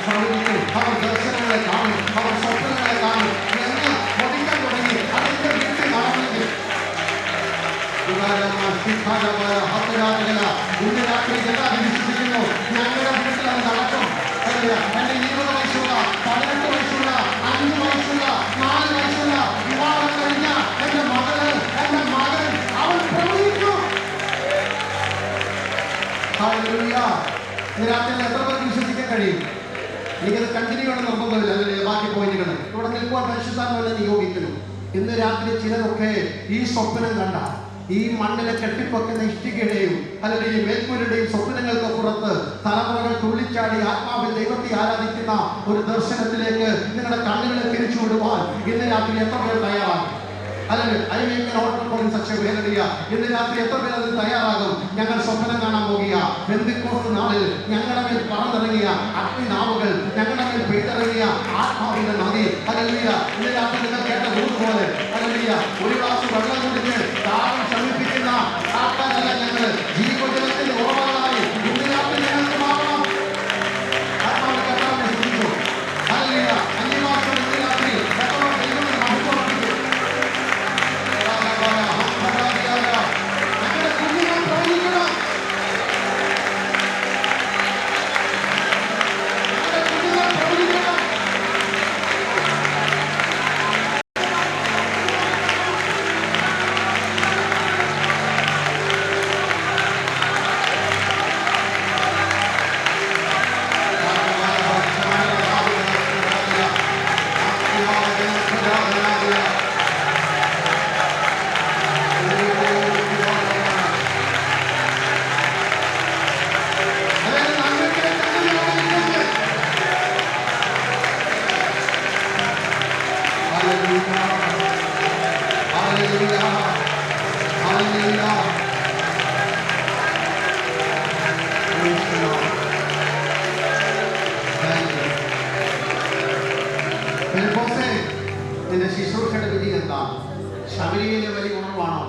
പ്രവചിക്കും. അവർ ദർശനങ്ങളെ കാണും, അവർ സ്വപ്നങ്ങളെ കാണും എന്ന് പഠിക്കാൻ തുടങ്ങി. അതെന്റെ വീട്ടിൽ നടന്നെങ്കിൽ ഇന്ന് രാത്രി ജനാതി വിശ്വസിക്കുന്നു ഞങ്ങളുടെ വീട്ടിൽ അത് നടക്കും. എന്റെ 20 വയസ്സുള്ള 18 വയസ്സുള്ള 5 വയസ്സുള്ള 4 വയസ്സുള്ള വിവാഹം കഴിഞ്ഞ എന്റെ മകള് എന്റെ മകൻ അവൻ പ്രവചിക്കും. ഹല്ലേലൂയ. ഇന്ന് രാത്രി എത്ര പേർക്ക് വിശ്വസിക്കാൻ കഴിയും? എനിക്കത് കണ്ടിന്യൂ ചെയ്യണം നിർബന്ധമില്ല. അല്ലേ ബാക്കി പോയിന്റുകൾ ഇവിടെ നിൽക്കുവാൻ പരിശുദ്ധാത്മാവിനെ നിയോഗിക്കുന്നു. ഇന്ന് രാത്രി ചിലരൊക്കെ ഈ സ്വപ്നം കണ്ട ഈ മണ്ണിലെ കെട്ടിപ്പൊക്കുന്ന ഇഷ്ടികയുടെയും അല്ലെങ്കിൽ ഈ മേൽക്കൂരുടെയും സ്വപ്നങ്ങൾക്ക് പുറത്ത് തലമുറകൾ തുള്ളിച്ചാടി ആത്മാവിൽ ദൈവത്തെ ആരാധിക്കുന്ന ഒരു ദർശനത്തിലേക്ക് നിങ്ങളുടെ കണ്ണുകളെ തിരിച്ചു വിടുവാൻ ഇന്ന് രാത്രി എത്ര പേർ തയ്യാറാകും? അല്ലെങ്കിൽ ഇന്ന് രാത്രി എത്ര പേർ അതിന് തയ്യാറാകും? ഞങ്ങൾ സ്വപ്നം കാണാൻ പോകുക. പെന്തക്കോസ്ത് നാളിൽ ഞങ്ങളുടെ മേൽ പറന്നിറങ്ങിയ അഗ്നിനാവുകൾ, ഞങ്ങളുടെ മേൽ പെയ്തിറങ്ങിയ ആത്മാവിന്റെ നദി. ഹല്ലേലൂയ. ഇന്ന് രാത്രി നിങ്ങൾ കേട്ട പോലെ ഹല്ലേലൂയ ഒരു ഗ്ലാസ് വെള്ളം കുടിച്ച് ദാഹം ശമിപ്പിക്കുന്ന ആൾക്കാരല്ല ഞങ്ങൾ. ജീവജലത്തിന്റെ ഉറവകളായി ഇന്ന് രാത്രി ഞങ്ങൾക്ക് മാറണം. ആത്മാവിനെ കർത്താവിനെ സ്തുതിച്ചു. ഹല്ലേലൂയ. അന്യഭാഷകൾ ഇന്ന് രാത്രി ദൈവത്തിന് മഹത്വം അർപ്പിച്ചു. ഞങ്ങളുടെ കുഞ്ഞുങ്ങൾ പ്രവചിക്കണം. ശബരിയിലെ വലിയ ഉണർവാണോ?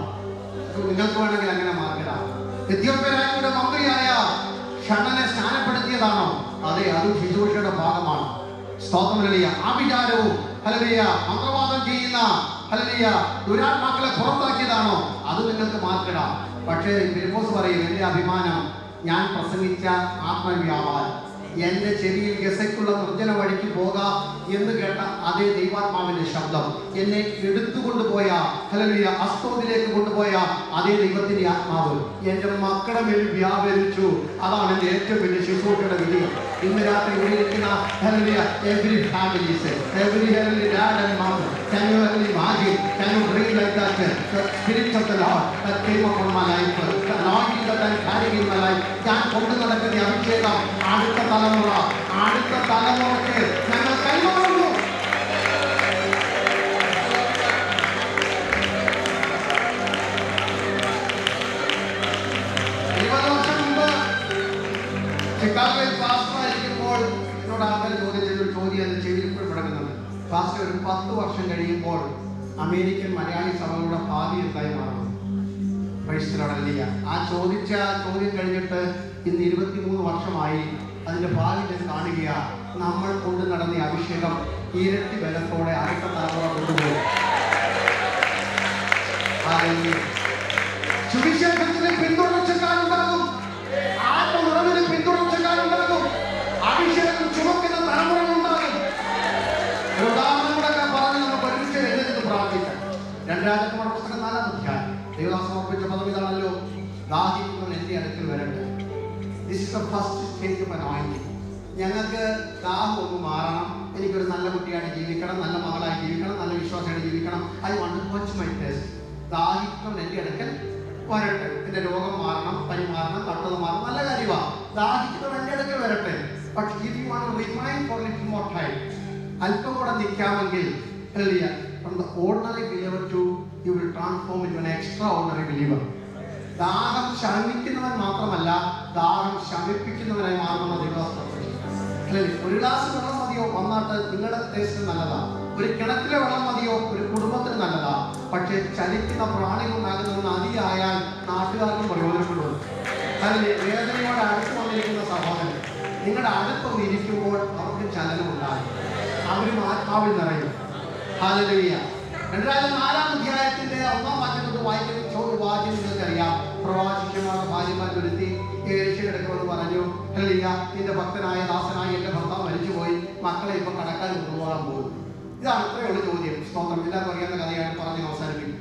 നിങ്ങൾക്ക് വേണമെങ്കിൽ അങ്ങനെ മാർക്കിടാം. എത്യോപ്യ രാജ്ഞിയുടെ മന്ത്രിയായ ഷണ്ണനെ സ്നാനപ്പെടുത്തിയതാണോ? അതെ, അതും ശുശ്രൂഷയുടെ ഭാഗമാണ്. സ്തോത്രം ഹല്ലേലൂയ. ആഭിചാരവും ഹല്ലേലൂയ മന്ത്രവാദം ചെയ്യുന്ന ഹല്ലേലൂയ ദുരാത്മാക്കളെ പുറത്താക്കിയതാണോ? അത് നിങ്ങൾക്ക് മാർക്കിടാം. പക്ഷേ ഫിലിപ്പോസ് പറയും, എൻ്റെ അഭിമാനം ഞാൻ പ്രസംഗിച്ച ആത്മവ്യാപാരം, എൻ്റെ ചെവിയിൽ ഗസയ്ക്കുള്ള നിർജ്ജന വഴിക്ക് പോകാം എന്ന് കേട്ട അതേ ദൈവാത്മാവിന്റെ ശബ്ദം, എന്നെ എടുത്തുകൊണ്ടുപോയ ഹല്ലേലൂയ അസ്തോദിലേക്ക് കൊണ്ടുപോയ അതേ ദൈവത്തിന്റെ ആത്മാവ് എൻ്റെ മക്കളുടെ മേൽ വ്യാപരിച്ചു. അതാണ് എൻ്റെ ഏറ്റവും വലിയ ശുശ്രൂഷയുടെ വിജയം. ഇന്ന് രാത്രി ഇവിടെ ഇരിക്കുന്ന hallelujah every families, every hallelujah dad and mom, can you imagine, can you dream like that? The spirit of the Lord that came upon my life, the anointing that I carried in my life, ഞാൻ കൊണ്ടു നടക്കുന്ന അഭിഷേകം അടുത്ത തലമുറയ്ക്ക് ഞങ്ങൾ കൈമാറുന്നു. 20 വർഷം മുമ്പ് ചിക്കാഗോയിൽ പാസ്റ്ററായിരിക്കുമ്പോൾ എന്നോട് ആൾക്കാർ ചോദിച്ചൊരു ചോദ്യം എൻ്റെ ചെവിയിൽ ഇപ്പോൾ കിടക്കുന്നുണ്ട്. പാസ്റ്റർ, ഒരു 10 വർഷം കഴിയുമ്പോൾ അമേരിക്കൻ മലയാളി സഭകളുടെ ഭാവി എന്തായി മാറും? ആ ചോദിച്ച ചോദ്യം കഴിഞ്ഞിട്ട് ഇന്ന് 23 വർഷമായി. അതിൻ്റെ ഭാവി ഞാൻ കാണുക, നമ്മൾ കൊണ്ട് നടന്ന അഭിഷേകം ഇരട്ടി ബലത്തോടെ അടുത്ത തലമുറ കൊണ്ടുപോകും. സുവിശേഷത്തിന് പിന്തുടർച്ചക്കാരുണ്ടാകും, ആത്മനിറവിന് പിന്തുടർച്ചക്കാരുണ്ടാകും, അഭിഷേകം ചുമക്കുന്ന തലമുറകളുണ്ടാകും. ഒരു ഉദാഹരണങ്ങളൊക്കെ പറഞ്ഞ് നമുക്ക് ഒരുമിച്ച് എഴുന്നേറ്റ് പ്രാർത്ഥിക്കാം. 2 രാജാക്കന്മാരുടെ പുസ്തകം 4-ാം അധ്യായം ദൈവദാസൻ സമർപ്പിച്ച പദം ഇതാണല്ലോ, ദാഹിക്കുന്നവൻ എൻ്റെ അടുക്കൽ വരട്ടെ. This is the first stage of anointing. ഞങ്ങൾക്ക് ദാഹം ഒന്ന് മാറണം. എനിക്കൊരു നല്ല കുട്ടിയായിട്ട് ജീവിക്കണം, നല്ല മകളായി ജീവിക്കണം, നല്ല വിശ്വാസമായിട്ട് ജീവിക്കണം. I want to watch my test. ദാഹിക്കുന്നവൻ എൻ്റെ അടുക്കൽ വരട്ടെ. എൻ്റെ രോഗം മാറണം, പനി മാറണം, തട്ടത് മാറണം, നല്ല കാര്യമാണ്. ദാഹിക്കുന്നവൻ എൻ്റെ അടുക്കൽ വരട്ടെ. പക്ഷേ if you want to remain for a little more time, അല്പം കൂടെ നിൽക്കാമെങ്കിൽ from the ordinary believer to you will transform into an extraordinary believer. ദാഹം ശമിക്കുന്നവൻ മാത്രമല്ല, ദാഹം ശമിപ്പിക്കുന്നവനായി മാറുന്ന ദിവസം. ഒരു ഗ്ലാസ് വെള്ളം മതിയോ വന്നാട്ട് നിങ്ങളുടെ ടേസ്റ്റ് നല്ലതാ. ഒരു കിണറ്റിലെ വെള്ളം മതിയോ ഒരു കുടുംബത്തിന് നല്ലതാ. പക്ഷെ ചലിക്കുന്ന പ്രാണികളുണ്ടാകുന്ന നദിയായാൽ നാട്ടുകാർക്കും പ്രയോജനപ്പെടും. അതിന് വേദനയോടെ അടുത്ത് വന്നിരിക്കുന്ന സഹോദരൻ, നിങ്ങളുടെ അടുത്തൊന്ന് ഇരിക്കുമ്പോൾ അവർക്ക് ചലനമുണ്ടാകും, അവരും ആത്മാവിൽ നിറയും. ഹല്ലേലൂയ. 4-ാം അധ്യായത്തിന്റെ 1-ാം വാക്യത്തിൽ വായിക്കുന്ന വാക്യം നിങ്ങൾക്കറിയാം. പ്രവാചകന്മാരുടെ ഭാര്യമാർ ഒരുത്തി ഏഷ്യയെടുക്കുമെന്ന് പറഞ്ഞു, ഹല്ലേലൂയ, നിന്റെ ഭക്തനായ ദാസനായ എൻ്റെ ഭർത്താവ് മരിച്ചുപോയി, മക്കളെ ഇപ്പം കടക്കാൻ കൊണ്ടുപോകാൻ പോകും. ഇതാണ് ഇത്രയുള്ള ചോദ്യം. സ്തോത്രം. എല്ലാവർക്കും അറിയാവുന്ന കഥയായിട്ട് പറഞ്ഞ് അവസാനിപ്പിക്കും.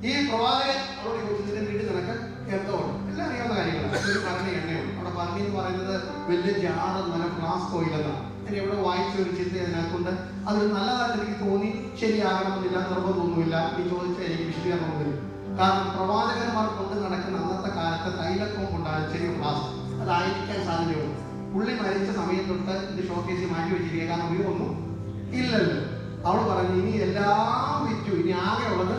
ഈ പ്രവാചകൻ അവരോട് ചോദിച്ചതിന്റെ വീട്ടിൽ നിനക്ക് എന്തോ ഉണ്ട്, എല്ലാം അറിയാവുന്ന കാര്യങ്ങളാണ്. ഒരു ഭരണി എണ്ണയുണ്ട്. അവിടെ ഭരണി എന്ന് പറയുന്നത് വലിയ ജാറ് നല്ല ഫ്ലാസ്ക് ഓയിലെന്നാണ്. ഞാൻ എവിടെ വായിച്ച ഒരു ചിന്ത അതിനകത്തുണ്ട്. അതൊരു നല്ലതായിട്ട് എനിക്ക് തോന്നി. ശരിയാകണമെന്നില്ല, നിർബന്ധമൊന്നുമില്ല. ഈ ചോദിച്ചാൽ എനിക്ക് വിശദീകരണമൊന്നുമില്ല. കാരണം പ്രവാചകന്മാർ കൊണ്ട് നടക്കുന്ന അന്നത്തെ കാലത്ത് തൈലക്കവും കൊണ്ടാണ് ചെറിയ ഫ്ലാസ്ക്. അതായിരിക്കാൻ സാധ്യതയുണ്ട്. പുള്ളി മരിച്ച സമയം തൊട്ട് ഇത് ഷോക്കേസിൽ മാറ്റി വെച്ചിരിക്കുക. കാരണം ഉപയോഗമൊന്നും ഇല്ലല്ലോ. അവൾ പറഞ്ഞു, ഇനി എല്ലാം വിറ്റു, ഇനി ആകെ ഉള്ളത്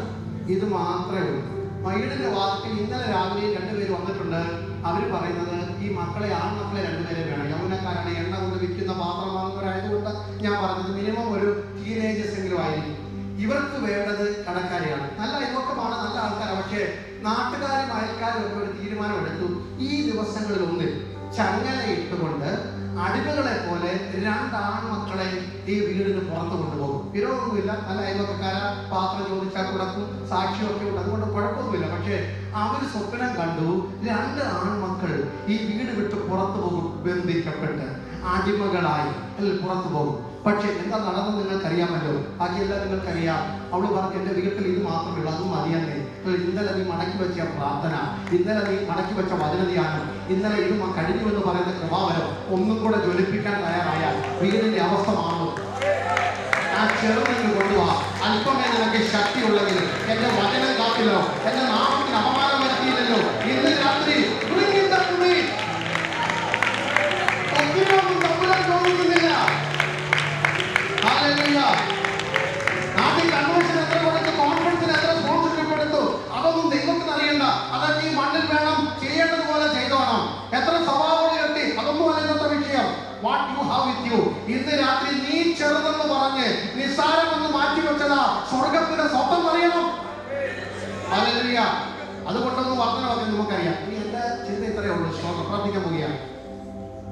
ഇത് മാത്രമേ ഉള്ളൂ. മൈഡിന്റെ വാക്കിൽ ഇന്നലെ രാവിലെ 2 പേര് വന്നിട്ടുണ്ട്. അവർ പറയുന്നത് ഈ മക്കളെ, ആൺമക്കളെ 2 പേരെ വേണം. യൗവനക്കാരാണ്, എണ്ണ കൊണ്ട് വിൽക്കുന്ന പാത്രമാകുന്നവരായതുകൊണ്ട് ഞാൻ പറഞ്ഞത് മിനിമം ഒരു ടീനേജേഴ്സ് എങ്കിലും ആയിരിക്കും. ഇവർക്ക് വേണ്ടത് കടക്കാരെയാണ്. നല്ല യുവക്കമാണ്, നല്ല ആൾക്കാരാണ്. പക്ഷേ നാട്ടുകാരും അയൽക്കാരും ഒക്കെ ഒരു തീരുമാനമെടുത്തു, ഈ ദിവസങ്ങളിലൊന്നിൽ ചങ്ങല ഇട്ടുകൊണ്ട് അടിമകളെ പോലെ 2 ആൺമക്കളെ ഈ വീടിന് പുറത്ത് കൊണ്ടുപോകും. വിരോധമൊന്നുമില്ല, നല്ല അയൽവക്കക്കാര, പാത്രം ചോദിച്ചാൽ കൊടുക്കും, സാക്ഷിയൊക്കെ ഉണ്ട്, അതുകൊണ്ട് കുഴപ്പമൊന്നുമില്ല. പക്ഷേ അവർ സ്വപ്നം കണ്ടു, 2 ആൺമക്കൾ ഈ വീട് വിട്ട് പുറത്തു പോകും, ബന്ധിക്കപ്പെട്ട് അടിമകളായി പുറത്തു പോകും. പക്ഷെ എന്താ നടന്നത് നിങ്ങൾക്കറിയാമല്ലോ. ബാക്കിയെല്ലാം നിങ്ങൾക്കറിയാം. അവള് പറഞ്ഞു, എൻ്റെ വീട്ടിൽ ഇത് മാത്രമേ ഉള്ളൂ, അതും മതിയല്ലേ. ഇന്നലെ നീ മടക്കി വെച്ച പ്രാർത്ഥന, ഇന്നലെ നീ മടക്കി വെച്ച വചനധ്യാനം, ഇന്നലെ ഇത് കഴിഞ്ഞു എന്ന് പറയുന്ന കൃപാവരം ഒന്നും കൂടെ ജ്വലിപ്പിക്കാൻ തയ്യാറായാൽ വീടിന്റെ അവസ്ഥ മാറും. ആ ചെറുതിന് കൊണ്ടുപോവാ. അല്പമേ നിനക്ക് ശക്തിയുള്ളെങ്കിൽ എന്റെ വചനം കാത്തില്ലോ, എന്റെ നാമത്തിന് അപമാനം വരുത്തിയില്ലല്ലോ. ഇന്ന് രാത്രി ചോദിക്കുന്നില്ല. നാട്ടിൽ കൺവെൻഷൻ എത്ര കൊടുത്തു, കോൺഫറൻസിന് എത്ര സ്പോൺസർഷിപ്പ് എടുത്തു, അതൊന്നും ദൈവത്തിന് അറിയണ്ട. അതൊക്കെ ഈ മണ്ണിൽ വേണം, ചെയ്യേണ്ടതുപോലെ ചെയ്തോണം. എത്ര സഭാവോട് കെട്ടി, അതൊന്നും അല്ല ഇന്നത്തെ വിഷയം. What you have with you. ഇന്ന് രാത്രി നീ ചെറുതെന്ന് പറഞ്ഞ് നിസ്സാരമെന്ന് മാറ്റിവെച്ചതാ സ്വർഗത്തിന്റെ സ്വപ്നം അറിയണം. ഹല്ലേലൂയ. അതുകൊണ്ടൊന്നും വർദ്ധനമൊക്കെ നമുക്കറിയാം. ഇനി എൻ്റെ ചിന്ത ഇത്രയേ ഉള്ളൂ. സ്തോത്രം. പ്രാർത്ഥിക്കാൻ പോവുകയാണ്.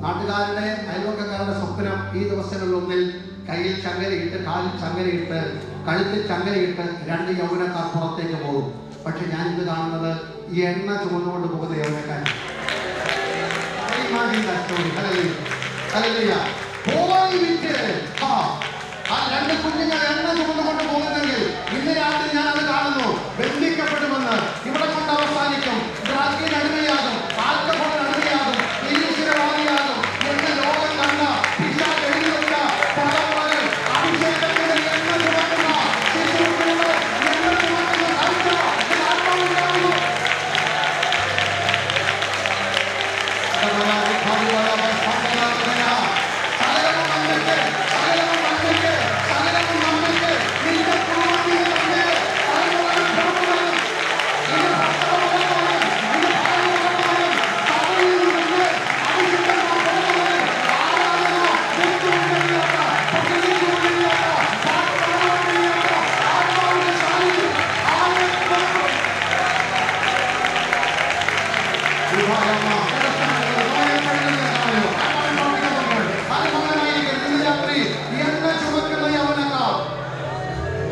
നാട്ടുകാരുടെ അയൽവക്കക്കാരുടെ സ്വപ്നം ഈ ദിവസങ്ങളിലൊന്നിൽ കയ്യിൽ ചങ്ങലയിട്ട്, കാലിൽ ചങ്ങലയിട്ട്, കഴുത്തിൽ ചങ്ങലയിട്ട് 2 യൗവനക്കാർ പുറത്തേക്ക് പോകും. പക്ഷെ ഞാൻ ഇന്ന് കാണുന്നത് എണ്ണ ചുമന്നുകൊണ്ട് പോകുന്ന യൗവനക്കാർ. പോയി വിറ്റ് ആ 2 കുഞ്ഞുങ്ങൾ എണ്ണ ചുമന്നുകൊണ്ട് പോകുന്നെങ്കിൽ ഇന്ന് രാത്രി ഞാൻ അത് കാണുന്നു. ബന്ധിക്കപ്പെടുമെന്ന് ഇവിടെ കൊണ്ട് അവസാനിക്കും. ഡ്രഗിന് അടിമയാകും, ആൽക്കഹോളിന് അടിമയാകും, നിരീശ്വരവാദിയാകും എന്ന് ലോകം കണ്ട പിശാച് എഴുതിവെച്ച പടവുകൾ അഭിഷേകത്തിന്റെ എണ്ണ ചുമക്കുന്ന ശിശുക്കളുടെ എണ്ണ ചുമക്കുന്ന കാഴ്ച ആത്മാവുണ്ടാകുന്നു.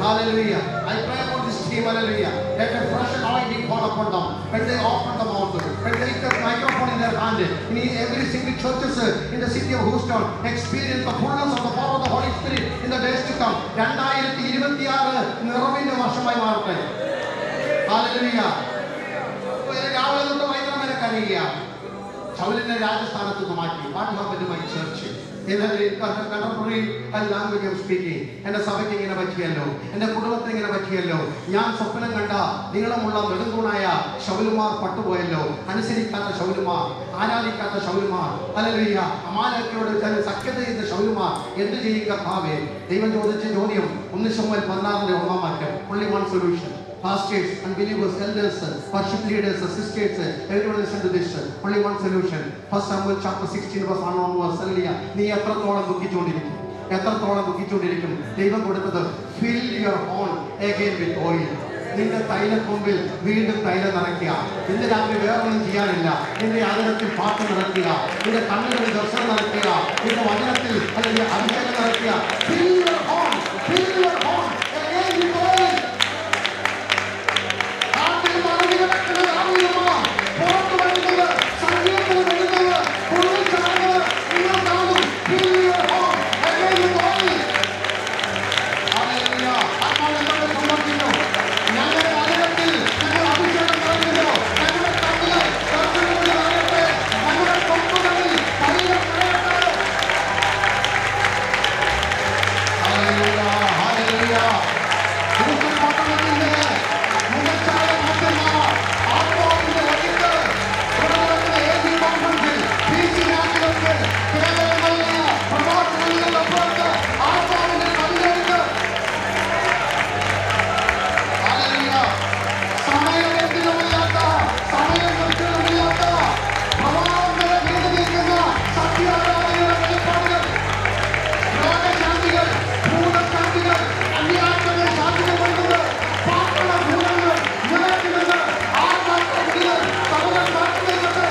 Hallelujah. I pray for this team. Hallelujah. Let a fresh anointing fall upon them. When they open the mouth, when they take the microphone in their hand, in every single churches in the city of Houston, experience the fullness of the power of the Holy Spirit in the days to come. 2026 നിറവിന്റെ വർഷമായി മാറട്ടെ. Hallelujah. രാവിലെ തൊട്ട് വൈകുന്നേരം വരെ കരയുകയാണ്. ശൗലിനെ രാജസ്ഥാനത്ത് നിന്ന് മാറ്റി. What happened to my church? Language of speaking. എന്റെ സഭയ്ക്ക് ഇങ്ങനെ പറ്റിയല്ലോ, എന്റെ കുടുംബത്തിന് ഇങ്ങനെ പറ്റിയല്ലോ. ഞാൻ സ്വപ്നം കണ്ട നീളമുള്ള നെടുങ്കൂണായ ശൗലുമാർ പട്ടുപോയല്ലോ. അനുസരിക്കാത്ത ശൗലുമാർ, ആരാധിക്കാത്ത ശൗലുമാർ, ഹല്ലേലൂയ, അമാലേക്യരോട് സഖ്യത ചെയ്ത ശൗലുമാർ എന്ത് ചെയ്യും കർത്താവേ? ദൈവം ചോദിച്ച ചോദ്യം 1 ശമൂവേൽ 16:1 only one solution. Pastors, unbelievers, elders, worship leaders, sisters, everyone listen to this. Only one solution. 1 Samuel chapter 16 verse 1 onwards. Hallelujah. നീ എത്രത്തോളം ദുഃഖിച്ചുകൊണ്ടിരിക്കും, എത്രത്തോളം ദുഃഖിച്ചുകൊണ്ടിരിക്കും? ദൈവം കൊടുത്തത് fill your horn again with oil. നിന്റെ തൈലക്കൊമ്പിൽ വീണ്ടും തൈലം നിറയ്ക്കുക. ഇന്ന് രാത്രി വേറൊന്നും ചെയ്യാനില്ല. നിന്റെ ആദരത്തിൽ പാട്ട് നിറയ്ക്കുക, നിന്റെ കണ്ണുകളിൽ ദർശനം നിറയ്ക്കുക, നിന്റെ വചനത്തിൽ അല്ലെങ്കിൽ അഭിഷേകം നിറയ്ക്കുക. Fill your horn, fill your horn again with oil. പുറത്തു വരുന്നത് സംഗീതത്തിൽ വരുന്നത് പുറത്തു ചാടുന്നത് നിങ്ങൾ കാണും. ഞങ്ങളുടെ ആദരത്തിൽ ഞങ്ങൾ അഭിഷേകം നൽകുന്നു. ഞങ്ങളുടെ കണ്ണുകൾ ദർശനങ്ങൾ നിറയട്ടെ, ഞങ്ങളുടെ കൊമ്പുകളിൽ തൈലം നിറയട്ടെ. Hallelujah, hallelujah. പട്ടണത്തിന്റെ മുഖച്ചായ മധ്യമാണ് ആത്മാവിന്റെ വഴിക്ക് പ്രധാനത്തിന് ഏത് കോൺഫറൻസിൽ ഭീഷണിയാക്കിവർക്ക് കേവലമല്ല പ്രഭാഷണങ്ങളിലപ്പുറത്ത് ആത്മാവിന്റെ കവിതയ്ക്ക് സമയബന്ധിതമില്ലാത്ത സമയബന്ധിതമില്ലാത്ത പ്രഭാവങ്ങളെ നീണ്ടുനിൽക്കുന്ന സത്യാരാധനയുടെ വെളിപ്പാടുകൾ, രോഗശാന്തികൾ, ഭൂതശാന്തികൾ, അന്യാത്മകൾ ശാന്തികൾ വരുന്നത് പാപ്പള ഭൂതങ്ങൾ നിലയ്ക്കുന്നത് ആത്മാക്കൾ സകലം കാട്ടുന്നുണ്ട്.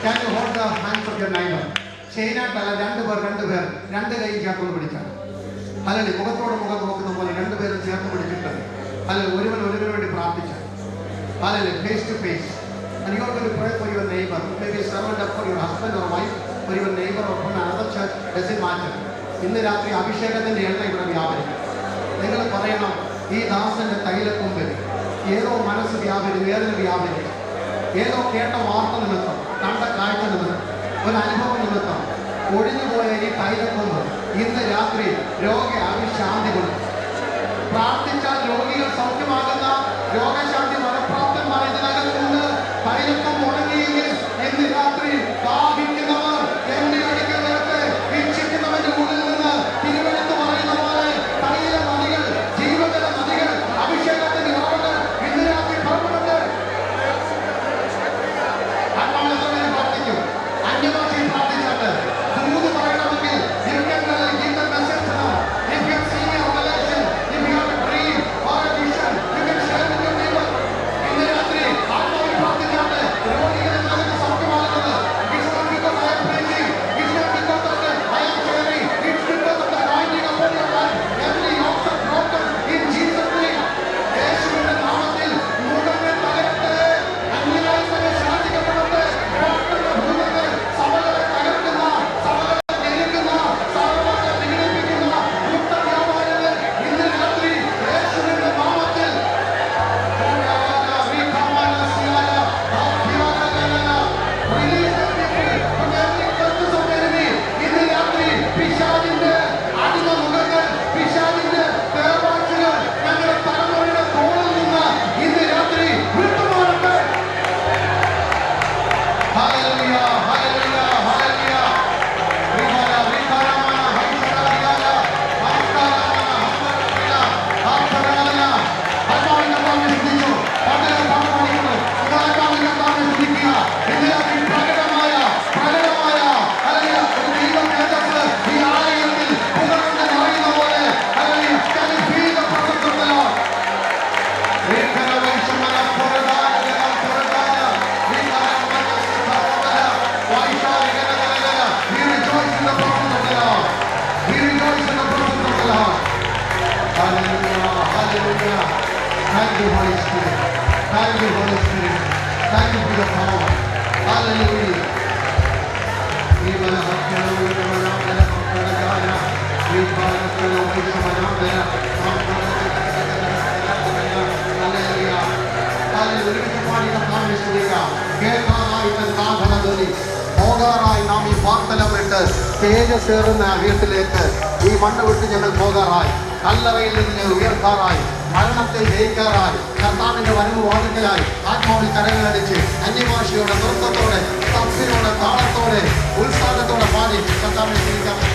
Can you hold the hands of your neighbor? ചെയിനായിട്ടല്ല, രണ്ടുപേർ രണ്ട് കൈ ചേർത്ത് പിടിച്ചാൽ, അല്ലെങ്കിൽ മുഖത്തോട് മുഖം നോക്കുന്ന പോലെ രണ്ടുപേരും ചേർത്ത് പിടിച്ചിട്ട്, അല്ലെങ്കിൽ ഒരുവന് വേണ്ടി പ്രാർത്ഥിച്ചാൽ, അല്ലെങ്കിൽ face to face. And you are going to pray for your neighbor. Maybe servant up for your husband or wife, for your neighbor or from another church, doesn't matter. ഇന്ന് രാത്രി അഭിഷേകത്തിന്റെ എണ്ണ ഇവിടെ വ്യാപരിക്കും. നിങ്ങൾ പറയണം, ഈ ദാസന്റെ തൈലക്കൊമ്പിൽ ഏതോ മനസ്സ് വ്യാപരി, വേദന വ്യാപരി, ഏതോ കേട്ട വാർത്ത നിമിത്തം, കണ്ട കാഴ്ച നിമിത്തം, ഒരു അനുഭവം നിമിത്തം ഒഴിഞ്ഞുപോയ ഈ തൈലക്കൊമ്പ് ഇന്ന് രാത്രി രോഗ അഭിശാന്തി കൊണ്ട് പ്രാർത്ഥിച്ചാൽ രോഗികൾ സൗഖ്യമാകുന്ന രോഗശാന്തി ഫലപ്രാപ്തന്മാർ ഇതിനകത്തുണ്ട്. തൈലക്കൊമ്പ് ഉണങ്ങിയെങ്കിൽ ഇന്ന് രാത്രി ദാഹിക്കുന്നവർ എണ്ണ അടിക്കുന്നവർക്ക് വീക്ഷിക്കുന്നവന്റെ ഉള്ളിൽ നിന്ന് തിരുവെടുത്ത് പറയുന്ന പോലെ തൈല നദികൾ, ജീവജല നദികൾ, അഭിഷേകത്തിന്റെ ഉറവുകൾ ഇന്ന് രാത്രി പുറപ്പെടുണ്ട്. ആത്മാവിനെ പ്രാർത്ഥിക്കും. അന്യഭാഷയിൽ പ്രാർത്ഥിച്ചാട്ട് ദൂത് പറയണമെങ്കിൽ Thank you, Holy Spirit. Thank you, Holy Spirit. Thank you for the power. Hallelujah. പോകാറായി നാം ഈ വാർത്തലം വിട്ട് തേജസ്സേറുന്ന വീട്ടിലേക്ക് ഈ മണ്ണ് വിട്ട് ഞങ്ങൾ പോകാറായി. കല്ലറയിൽ നിന്ന് ഞങ്ങൾ ഉയർത്താറായി. മരണത്തെ ജയിക്കാറായി. കർത്താവിന്റെ വരവ് വാതിക്കലായി. ആത്മാവിൽ കരങ്ങളടിച്ച് അന്യഭാഷയോടെ, നൃത്തത്തോടെ, തപ്പിനോടെ, താളത്തോടെ, ഉത്സാഹത്തോടെ പാടി കർത്താവിനെ ജയിക്കാൻ